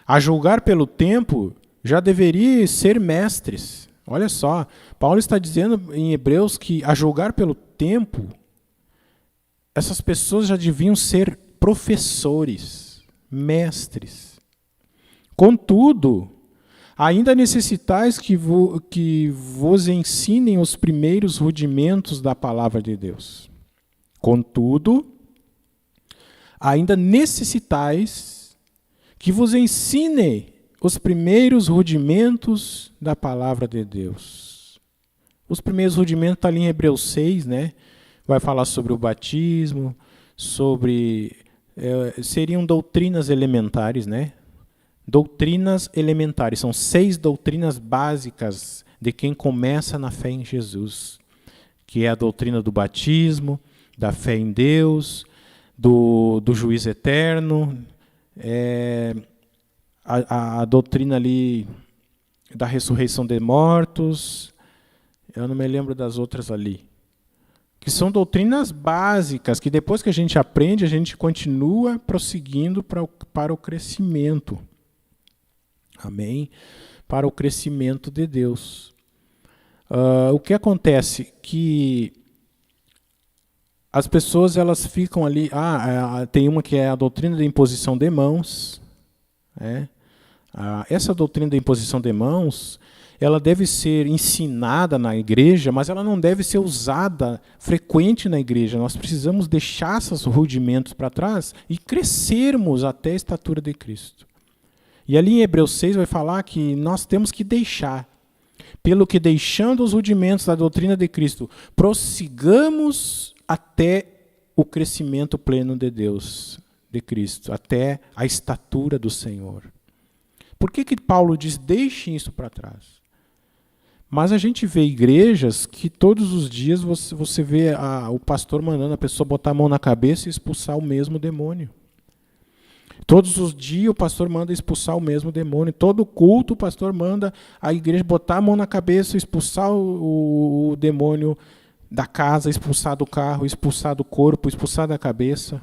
a julgar pelo tempo, já deveria ser mestres. Olha só, Paulo está dizendo em Hebreus que, a julgar pelo tempo, essas pessoas já deviam ser professores, mestres. Contudo, ainda necessitais que vos ensinem os primeiros rudimentos da palavra de Deus. Contudo, ainda necessitais que vos ensine os primeiros rudimentos da palavra de Deus. Os primeiros rudimentos estão ali em Hebreus 6, né? Vai falar sobre o batismo, sobre... seriam doutrinas elementares, né? Doutrinas elementares. São 6 doutrinas básicas de quem começa na fé em Jesus, que é a doutrina do batismo, da fé em Deus, do juízo eterno, a doutrina ali da ressurreição de mortos. Eu não me lembro das outras ali. Que são doutrinas básicas, que depois que a gente aprende, a gente continua prosseguindo para o crescimento. Amém? Para o crescimento de Deus. O que acontece? Que as pessoas elas ficam ali... tem uma que é a doutrina da imposição de mãos. Essa doutrina da imposição de mãos... ela deve ser ensinada na igreja, mas ela não deve ser usada frequente na igreja. Nós precisamos deixar esses rudimentos para trás e crescermos até a estatura de Cristo. E ali em Hebreus 6 vai falar que nós temos que deixar. Pelo que deixando os rudimentos da doutrina de Cristo, prossigamos até o crescimento pleno de Deus, de Cristo, até a estatura do Senhor. Por que Paulo diz, deixem isso para trás? Mas a gente vê igrejas que todos os dias você vê o pastor mandando a pessoa botar a mão na cabeça e expulsar o mesmo demônio. Todos os dias o pastor manda expulsar o mesmo demônio. Todo culto o pastor manda a igreja botar a mão na cabeça, expulsar o demônio da casa, expulsar do carro, expulsar do corpo, expulsar da cabeça.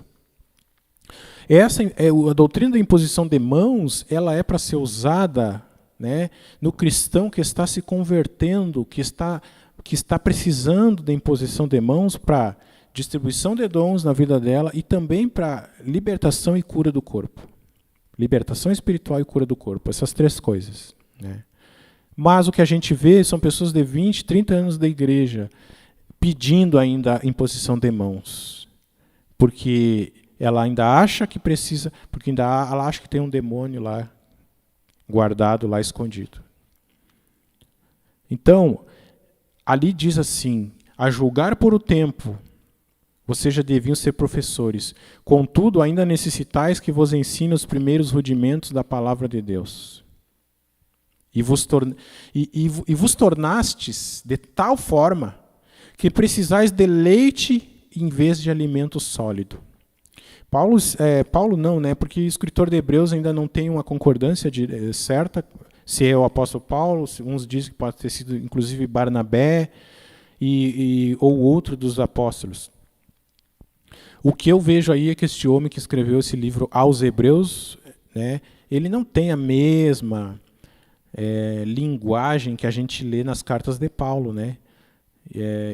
Essa a doutrina da imposição de mãos, ela é para ser usada, né, no cristão que está se convertendo, que está precisando da imposição de mãos para distribuição de dons na vida dela e também para libertação e cura do corpo. Libertação espiritual e cura do corpo, essas três coisas, né? Mas o que a gente vê são pessoas de 20, 30 anos da igreja pedindo ainda a imposição de mãos, porque ela ainda acha que precisa, porque ela acha que tem um demônio lá, guardado lá, escondido. Então, ali diz assim, a julgar por o tempo, vocês já deviam ser professores. Contudo, ainda necessitais que vos ensine os primeiros rudimentos da palavra de Deus. E vos tornastes de tal forma que precisais de leite em vez de alimento sólido. Paulo não, né? Porque o escritor de Hebreus ainda não tem uma concordância certa, se é o apóstolo Paulo, uns dizem que pode ter sido inclusive Barnabé ou outro dos apóstolos. O que eu vejo aí é que este homem que escreveu esse livro aos Hebreus, né, ele não tem a mesma linguagem que a gente lê nas cartas de Paulo, né?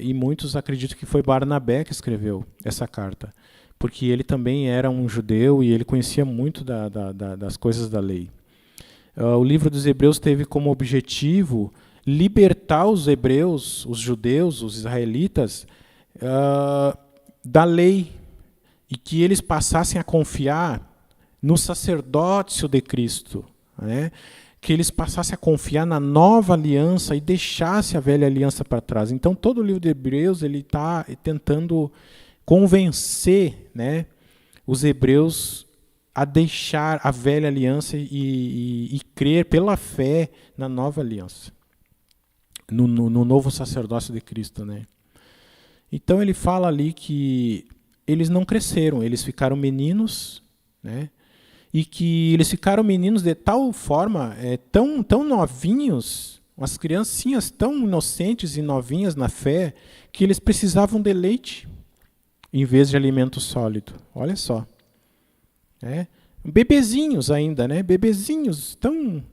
E muitos acreditam que foi Barnabé que escreveu essa carta, porque ele também era um judeu e ele conhecia muito das coisas da lei. O livro dos Hebreus teve como objetivo libertar os hebreus, os judeus, os israelitas, da lei, e que eles passassem a confiar no sacerdócio de Cristo, né? Que eles passassem a confiar na nova aliança e deixassem a velha aliança para trás. Então, todo o livro de Hebreus ele está tentando convencer, né, os hebreus a deixar a velha aliança e crer pela fé na nova aliança, no novo sacerdócio de Cristo, né? Então ele fala ali que eles não cresceram, eles ficaram meninos, né? E que eles ficaram meninos de tal forma, tão novinhos, umas criancinhas tão inocentes e novinhas na fé, que eles precisavam de leite em vez de alimento sólido. Olha só. Bebezinhos ainda, né? Bebezinhos tão...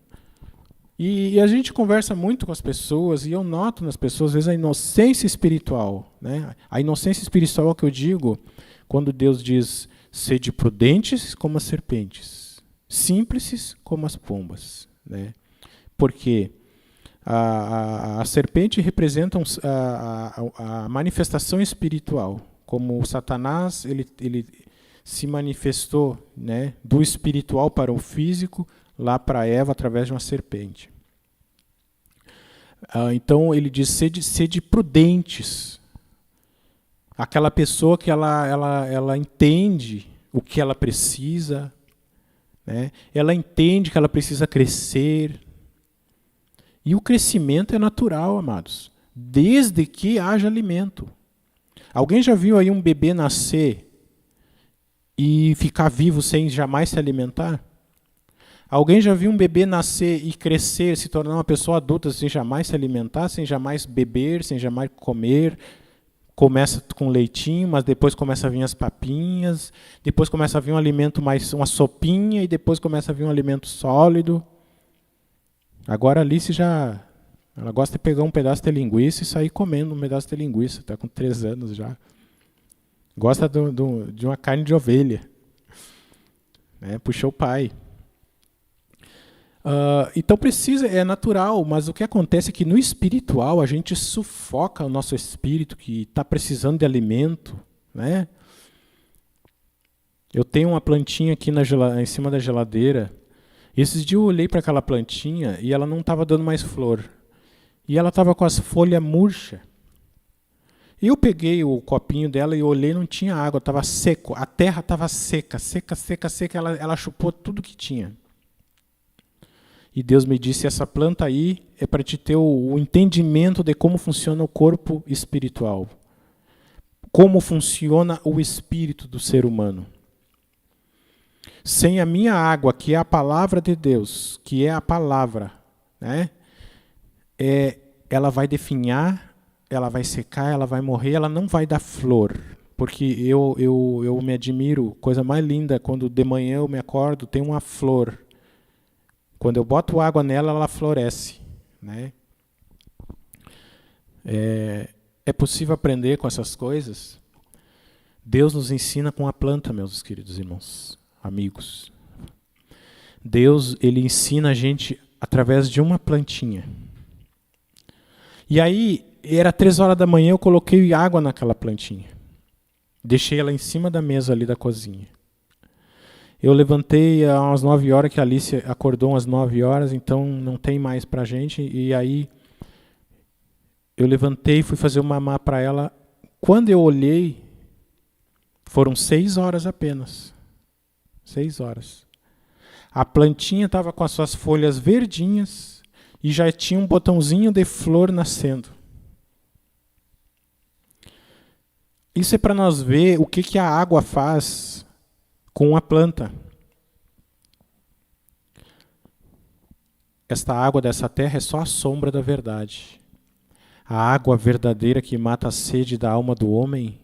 E a gente conversa muito com as pessoas, e eu noto nas pessoas, às vezes, a inocência espiritual, né? A inocência espiritual é o que eu digo quando Deus diz, sede prudentes como as serpentes, simples como as pombas, né? Porque a serpente representa a manifestação espiritual, como o Satanás ele se manifestou, né, do espiritual para o físico, lá para Eva, através de uma serpente. Então ele diz, sede prudentes. Aquela pessoa que ela entende o que ela precisa, né? Ela entende que ela precisa crescer. E o crescimento é natural, amados, desde que haja alimento. Alguém já viu aí um bebê nascer e ficar vivo sem jamais se alimentar? Alguém já viu um bebê nascer e crescer, se tornar uma pessoa adulta sem jamais se alimentar, sem jamais beber, sem jamais comer? Começa com leitinho, mas depois começa a vir as papinhas, depois começa a vir um alimento mais, uma sopinha, e depois começa a vir um alimento sólido. Agora a Alice ela gosta de pegar um pedaço de linguiça e sair comendo um pedaço de linguiça, está com 3 anos já. Gosta de uma carne de ovelha. Puxou o pai. Então é natural, mas o que acontece é que no espiritual a gente sufoca o nosso espírito que está precisando de alimento, né? Eu tenho uma plantinha aqui em cima da geladeira. Esses dias eu olhei para aquela plantinha e ela não estava dando mais flor. E ela estava com as folhas murchas. E eu peguei o copinho dela e olhei, não tinha água, estava seco. A terra estava seca. Ela chupou tudo que tinha. E Deus me disse, essa planta aí é para te ter o entendimento de como funciona o corpo espiritual. Como funciona o espírito do ser humano. Sem a minha água, que é a palavra de Deus, que é a palavra, né? Ela vai definhar, ela vai secar, ela vai morrer, ela não vai dar flor. Porque eu me admiro, coisa mais linda, quando de manhã eu me acordo, tem uma flor. Quando eu boto água nela, ela floresce, né? É possível aprender com essas coisas? Deus nos ensina com a planta, meus queridos irmãos, amigos. Deus, ele ensina a gente através de uma plantinha. E aí, era 3 horas da manhã, eu coloquei água naquela plantinha. Deixei ela em cima da mesa ali da cozinha. Eu levantei às 9 horas, que a Alice acordou às 9 horas, então não tem mais pra gente. E aí, eu levantei e fui fazer uma mamá para ela. Quando eu olhei, foram 6 horas apenas. 6 horas. A plantinha estava com as suas folhas verdinhas e já tinha um botãozinho de flor nascendo. Isso é para nós ver o que a água faz com a planta. Esta água dessa terra é só a sombra da verdade. A água verdadeira que mata a sede da alma do homem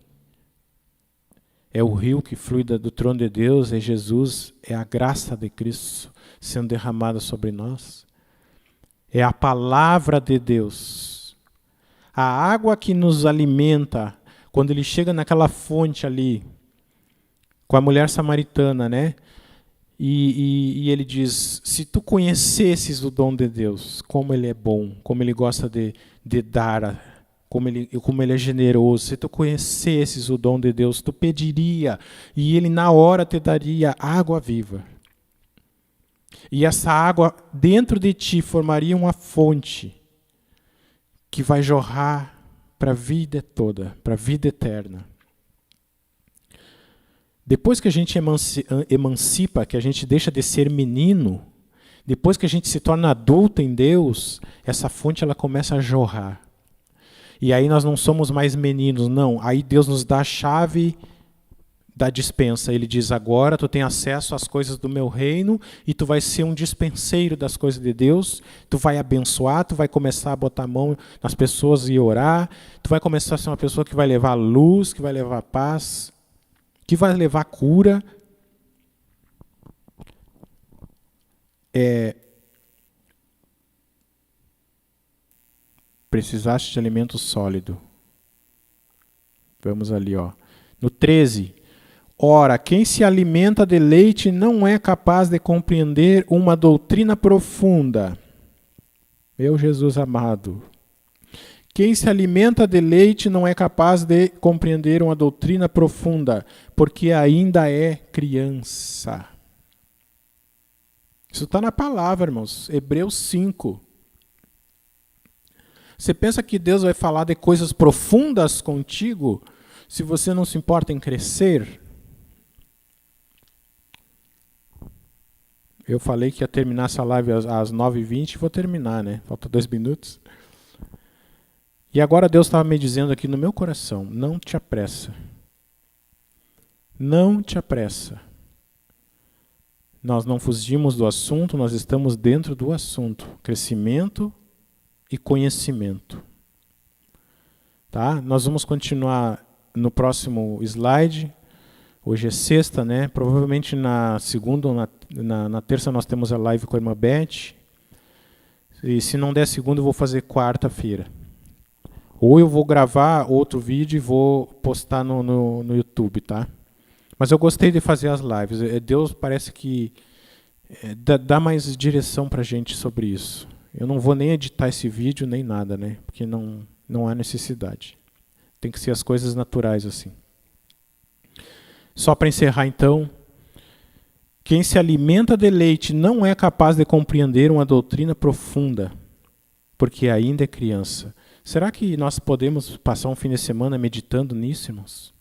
é o rio que flui do trono de Deus, é Jesus, é a graça de Cristo sendo derramada sobre nós. É a palavra de Deus. A água que nos alimenta, quando ele chega naquela fonte ali, com a mulher samaritana, né? E ele diz, se tu conhecesses o dom de Deus, como ele é bom, como ele gosta de dar, como ele é generoso, se tu conhecesses o dom de Deus, tu pediria, e ele na hora te daria água viva. E essa água dentro de ti formaria uma fonte que vai jorrar para a vida toda, para a vida eterna. Depois que a gente emancipa, que a gente deixa de ser menino, depois que a gente se torna adulto em Deus, essa fonte ela começa a jorrar. E aí nós não somos mais meninos, não. Aí Deus nos dá a chave da dispensa. Ele diz, agora tu tem acesso às coisas do meu reino e tu vai ser um dispenseiro das coisas de Deus. Tu vai abençoar, tu vai começar a botar a mão nas pessoas e orar. Tu vai começar a ser uma pessoa que vai levar luz, que vai levar paz, que vai levar cura. Precisaste de alimento sólido. Vamos ali, ó. No 13. Ora, quem se alimenta de leite não é capaz de compreender uma doutrina profunda. Meu Jesus amado. Quem se alimenta de leite não é capaz de compreender uma doutrina profunda, porque ainda é criança. Isso está na palavra, irmãos. Hebreus 5. Você pensa que Deus vai falar de coisas profundas contigo se você não se importa em crescer? Eu falei que ia terminar essa live às 9h20, vou terminar, né? Falta 2 minutos. E agora Deus estava me dizendo aqui no meu coração, não te apressa. Não te apressa. Nós não fugimos do assunto, nós estamos dentro do assunto. Crescimento e conhecimento. Tá? Nós vamos continuar no próximo slide. Hoje é sexta, né? Provavelmente na segunda ou na terça nós temos a live com a irmã Beth. E se não der segunda, eu vou fazer quarta-feira. Ou eu vou gravar outro vídeo e vou postar no YouTube, tá? Mas eu gostei de fazer as lives. Deus parece que dá mais direção pra gente sobre isso. Eu não vou nem editar esse vídeo, nem nada, né? Porque não há necessidade. Tem que ser as coisas naturais assim. Só para encerrar então, quem se alimenta de leite não é capaz de compreender uma doutrina profunda, porque ainda é criança. Será que nós podemos passar um fim de semana meditando nisso, irmãos?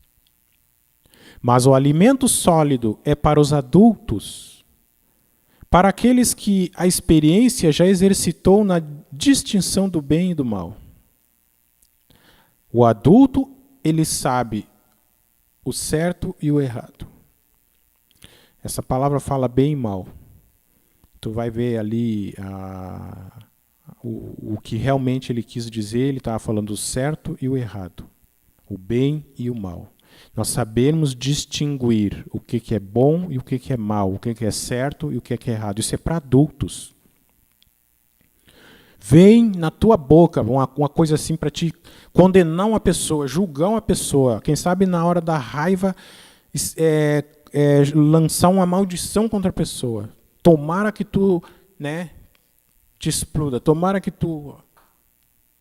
Mas o alimento sólido é para os adultos, para aqueles que a experiência já exercitou na distinção do bem e do mal. O adulto, ele sabe o certo e o errado. Essa palavra fala bem e mal. Tu vai ver ali o que realmente ele quis dizer. Ele estava falando o certo e o errado, o bem e o mal. Nós sabemos distinguir o que é bom e o que é mal, o que é certo e o que é errado. Isso é para adultos. Vem na tua boca uma coisa assim para te condenar uma pessoa, julgar uma pessoa. Quem sabe na hora da raiva lançar uma maldição contra a pessoa. Tomara que tu, né, te exploda. Tomara que tu...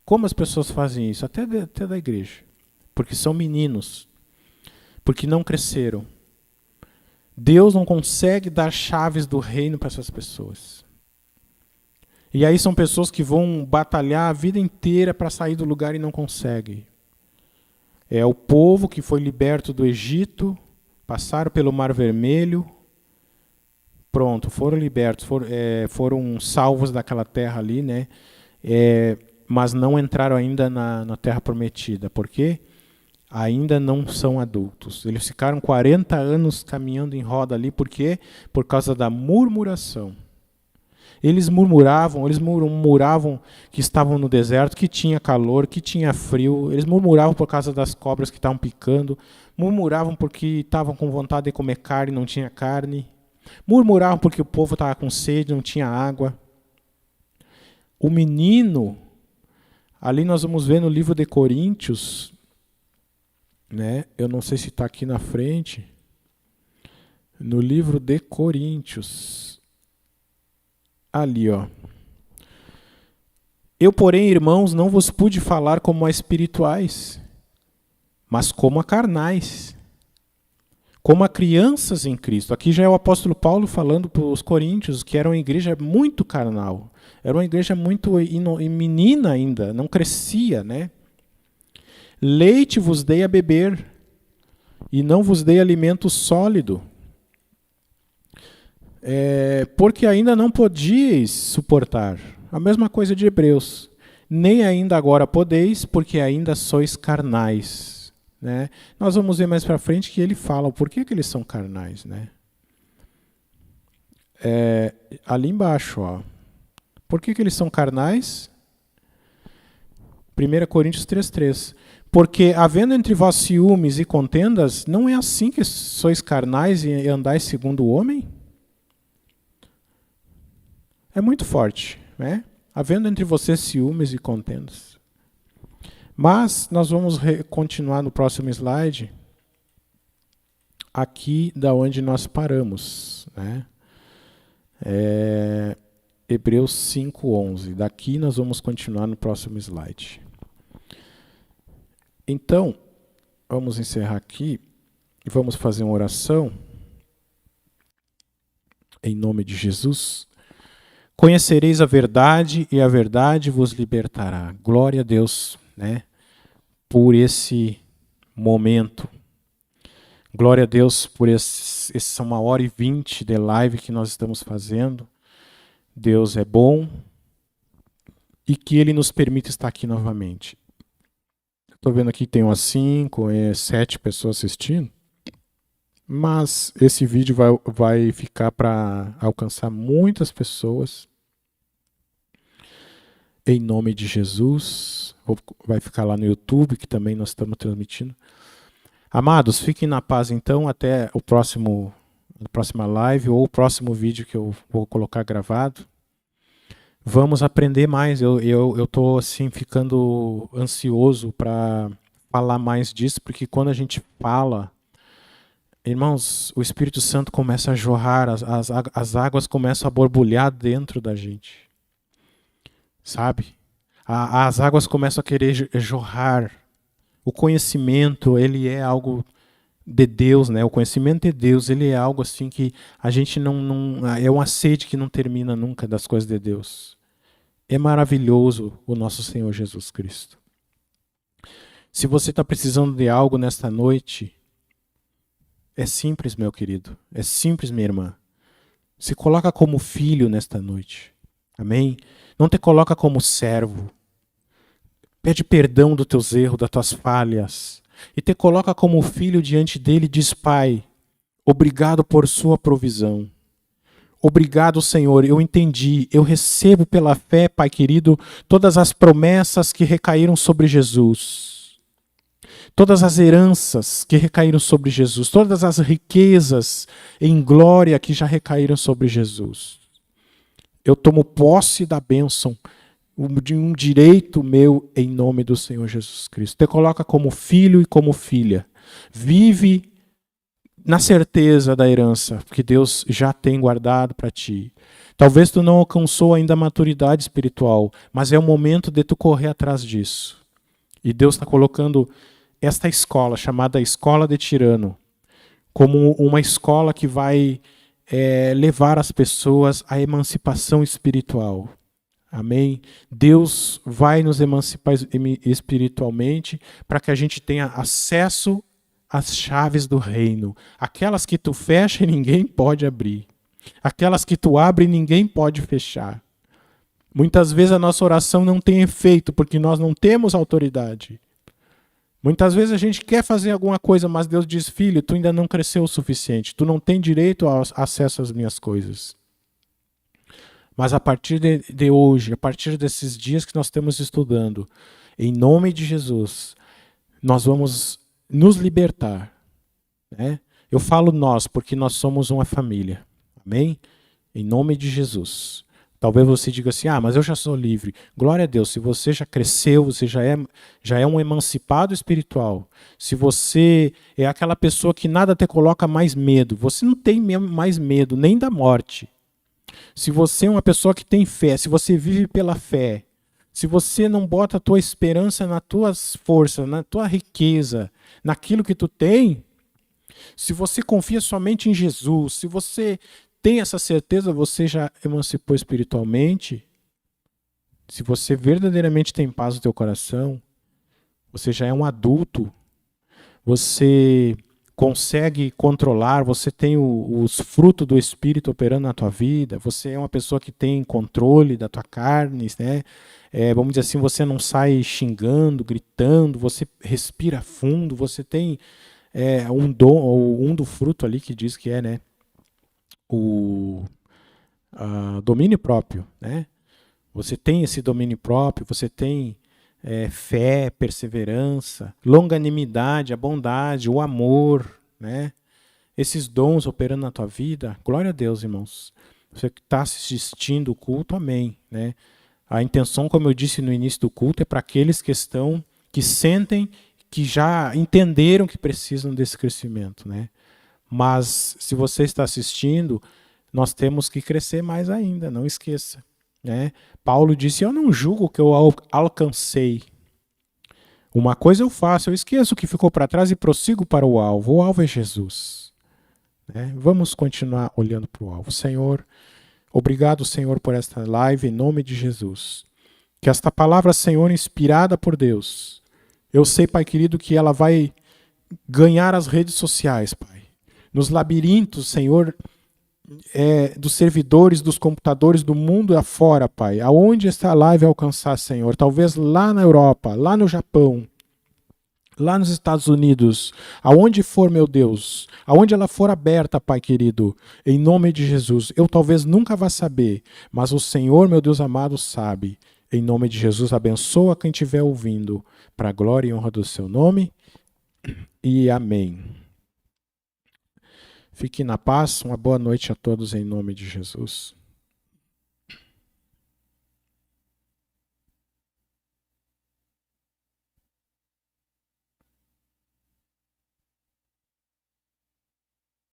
Como as pessoas fazem isso? Até da igreja. Porque são meninos. Porque não cresceram. Deus não consegue dar chaves do reino para essas pessoas. E aí são pessoas que vão batalhar a vida inteira para sair do lugar e não conseguem. É o povo que foi liberto do Egito, passaram pelo Mar Vermelho, pronto, foram libertos, foram salvos daquela terra ali, né? Mas não entraram ainda na terra prometida. Por quê? Ainda não são adultos. Eles ficaram 40 anos caminhando em roda ali, por quê? Por causa da murmuração. Eles murmuravam que estavam no deserto, que tinha calor, que tinha frio. Eles murmuravam por causa das cobras que estavam picando. Murmuravam porque estavam com vontade de comer carne e não tinha carne. Murmuravam porque o povo estava com sede, não tinha água. O menino, ali nós vamos ver no livro de Coríntios, né? Eu não sei se está aqui na frente. No livro de Coríntios. Ali, ó. Eu, porém, irmãos, não vos pude falar como a espirituais, mas como a carnais, como a crianças em Cristo. Aqui já é o apóstolo Paulo falando para os coríntios, que era uma igreja muito carnal. Era uma igreja muito menina ainda, não crescia, né? Leite vos dei a beber, e não vos dei alimento sólido, porque ainda não podíeis suportar. A mesma coisa de Hebreus. Nem ainda agora podeis, porque ainda sois carnais. Né? Nós vamos ver mais para frente que ele fala o porquê que eles são carnais. Né? Ali embaixo. Ó. Por que eles são carnais? 1 Coríntios 3,3. Porque, havendo entre vós ciúmes e contendas, não é assim que sois carnais e andais segundo o homem? É muito forte, né? Havendo entre vocês ciúmes e contendas. Mas nós vamos continuar no próximo slide, aqui da onde nós paramos, né? Hebreus 5:11. Daqui nós vamos continuar no próximo slide. Então, vamos encerrar aqui e vamos fazer uma oração em nome de Jesus. Conhecereis a verdade e a verdade vos libertará. Glória a Deus, né, por esse momento. Glória a Deus por essa 1h20 de live que nós estamos fazendo. Deus é bom e que Ele nos permita estar aqui novamente. Estou vendo aqui que tem umas 5, 7 pessoas assistindo. Mas esse vídeo vai ficar para alcançar muitas pessoas. Em nome de Jesus. Vai ficar lá no YouTube, que também nós estamos transmitindo. Amados, fiquem na paz então até a próxima live ou o próximo vídeo que eu vou colocar gravado. Vamos aprender mais. Eu estou assim, ficando ansioso para falar mais disso, porque quando a gente fala... Irmãos, o Espírito Santo começa a jorrar, as águas começam a borbulhar dentro da gente. Sabe? As águas começam a querer jorrar. O conhecimento, ele é algo de Deus, né? O conhecimento de Deus, ele é algo assim que a gente não é uma sede que não termina nunca das coisas de Deus. É maravilhoso o nosso Senhor Jesus Cristo. Se você está precisando de algo nesta noite... É simples, meu querido. É simples, minha irmã. Se coloca como filho nesta noite. Amém? Não te coloca como servo. Pede perdão dos teus erros, das tuas falhas. E te coloca como filho diante dele e diz, Pai, Obrigado por sua provisão. Obrigado, Senhor, eu entendi, eu recebo pela fé, Pai querido, todas as promessas que recaíram sobre Jesus. Todas as heranças que recaíram sobre Jesus. Todas as riquezas em glória que já recaíram sobre Jesus. Eu tomo posse da bênção, de um direito meu em nome do Senhor Jesus Cristo. Te coloca como filho e como filha. Vive na certeza da herança que Deus já tem guardado para ti. Talvez tu não alcançou ainda a maturidade espiritual, mas é o momento de tu correr atrás disso. E Deus está colocando esta escola, chamada Escola de Tirano, como uma escola que vai levar as pessoas à emancipação espiritual. Amém? Deus vai nos emancipar espiritualmente para que a gente tenha acesso às chaves do reino. Aquelas que tu fecha e ninguém pode abrir. Aquelas que tu abre e ninguém pode fechar. Muitas vezes a nossa oração não tem efeito porque nós não temos autoridade. Muitas vezes a gente quer fazer alguma coisa, mas Deus diz, filho, tu ainda não cresceu o suficiente. Tu não tem direito ao acesso às minhas coisas. Mas a partir de hoje, a partir desses dias que nós estamos estudando, em nome de Jesus, nós vamos nos libertar. Né? Eu falo nós, porque nós somos uma família. Amém? Em nome de Jesus. Talvez você diga assim, mas eu já sou livre. Glória a Deus, se você já cresceu, você já é um emancipado espiritual. Se você é aquela pessoa que nada te coloca mais medo, você não tem mais medo, nem da morte. Se você é uma pessoa que tem fé, se você vive pela fé, se você não bota a tua esperança nas tuas forças, na tua riqueza, naquilo que tu tem, se você confia somente em Jesus, se você tem essa certeza, você já emancipou espiritualmente, se você verdadeiramente tem paz no teu coração, você já é um adulto, você consegue controlar, você tem os frutos do Espírito operando na tua vida, você é uma pessoa que tem controle da tua carne, né? Vamos dizer assim, você não sai xingando, gritando, você respira fundo, você tem um dom, ou um do fruto ali que diz que né? O domínio próprio, né? Você tem esse domínio próprio, você tem fé, perseverança, longanimidade, a bondade, o amor, né? Esses dons operando na tua vida, glória a Deus, irmãos. Você que está assistindo o culto, amém, né? A intenção, como eu disse no início do culto, é para aqueles que sentem, que já entenderam que precisam desse crescimento, né? Mas se você está assistindo, nós temos que crescer mais ainda, não esqueça. Né? Paulo disse, eu não julgo que eu alcancei. Uma coisa eu faço, eu esqueço o que ficou para trás e prossigo para o alvo. O alvo é Jesus. Né? Vamos continuar olhando para o alvo. Senhor, obrigado, Senhor, por esta live, em nome de Jesus. Que esta palavra, Senhor, inspirada por Deus, eu sei, Pai querido, que ela vai ganhar as redes sociais, Pai. Nos labirintos, Senhor, dos servidores, dos computadores do mundo afora, Pai. Aonde esta live alcançar, Senhor? Talvez lá na Europa, lá no Japão, lá nos Estados Unidos, aonde for, meu Deus, aonde ela for aberta, Pai querido, em nome de Jesus. Eu talvez nunca vá saber, mas o Senhor, meu Deus amado, sabe. Em nome de Jesus, abençoa quem estiver ouvindo, para a glória e honra do seu nome. E amém. Fique na paz, uma boa noite a todos em nome de Jesus.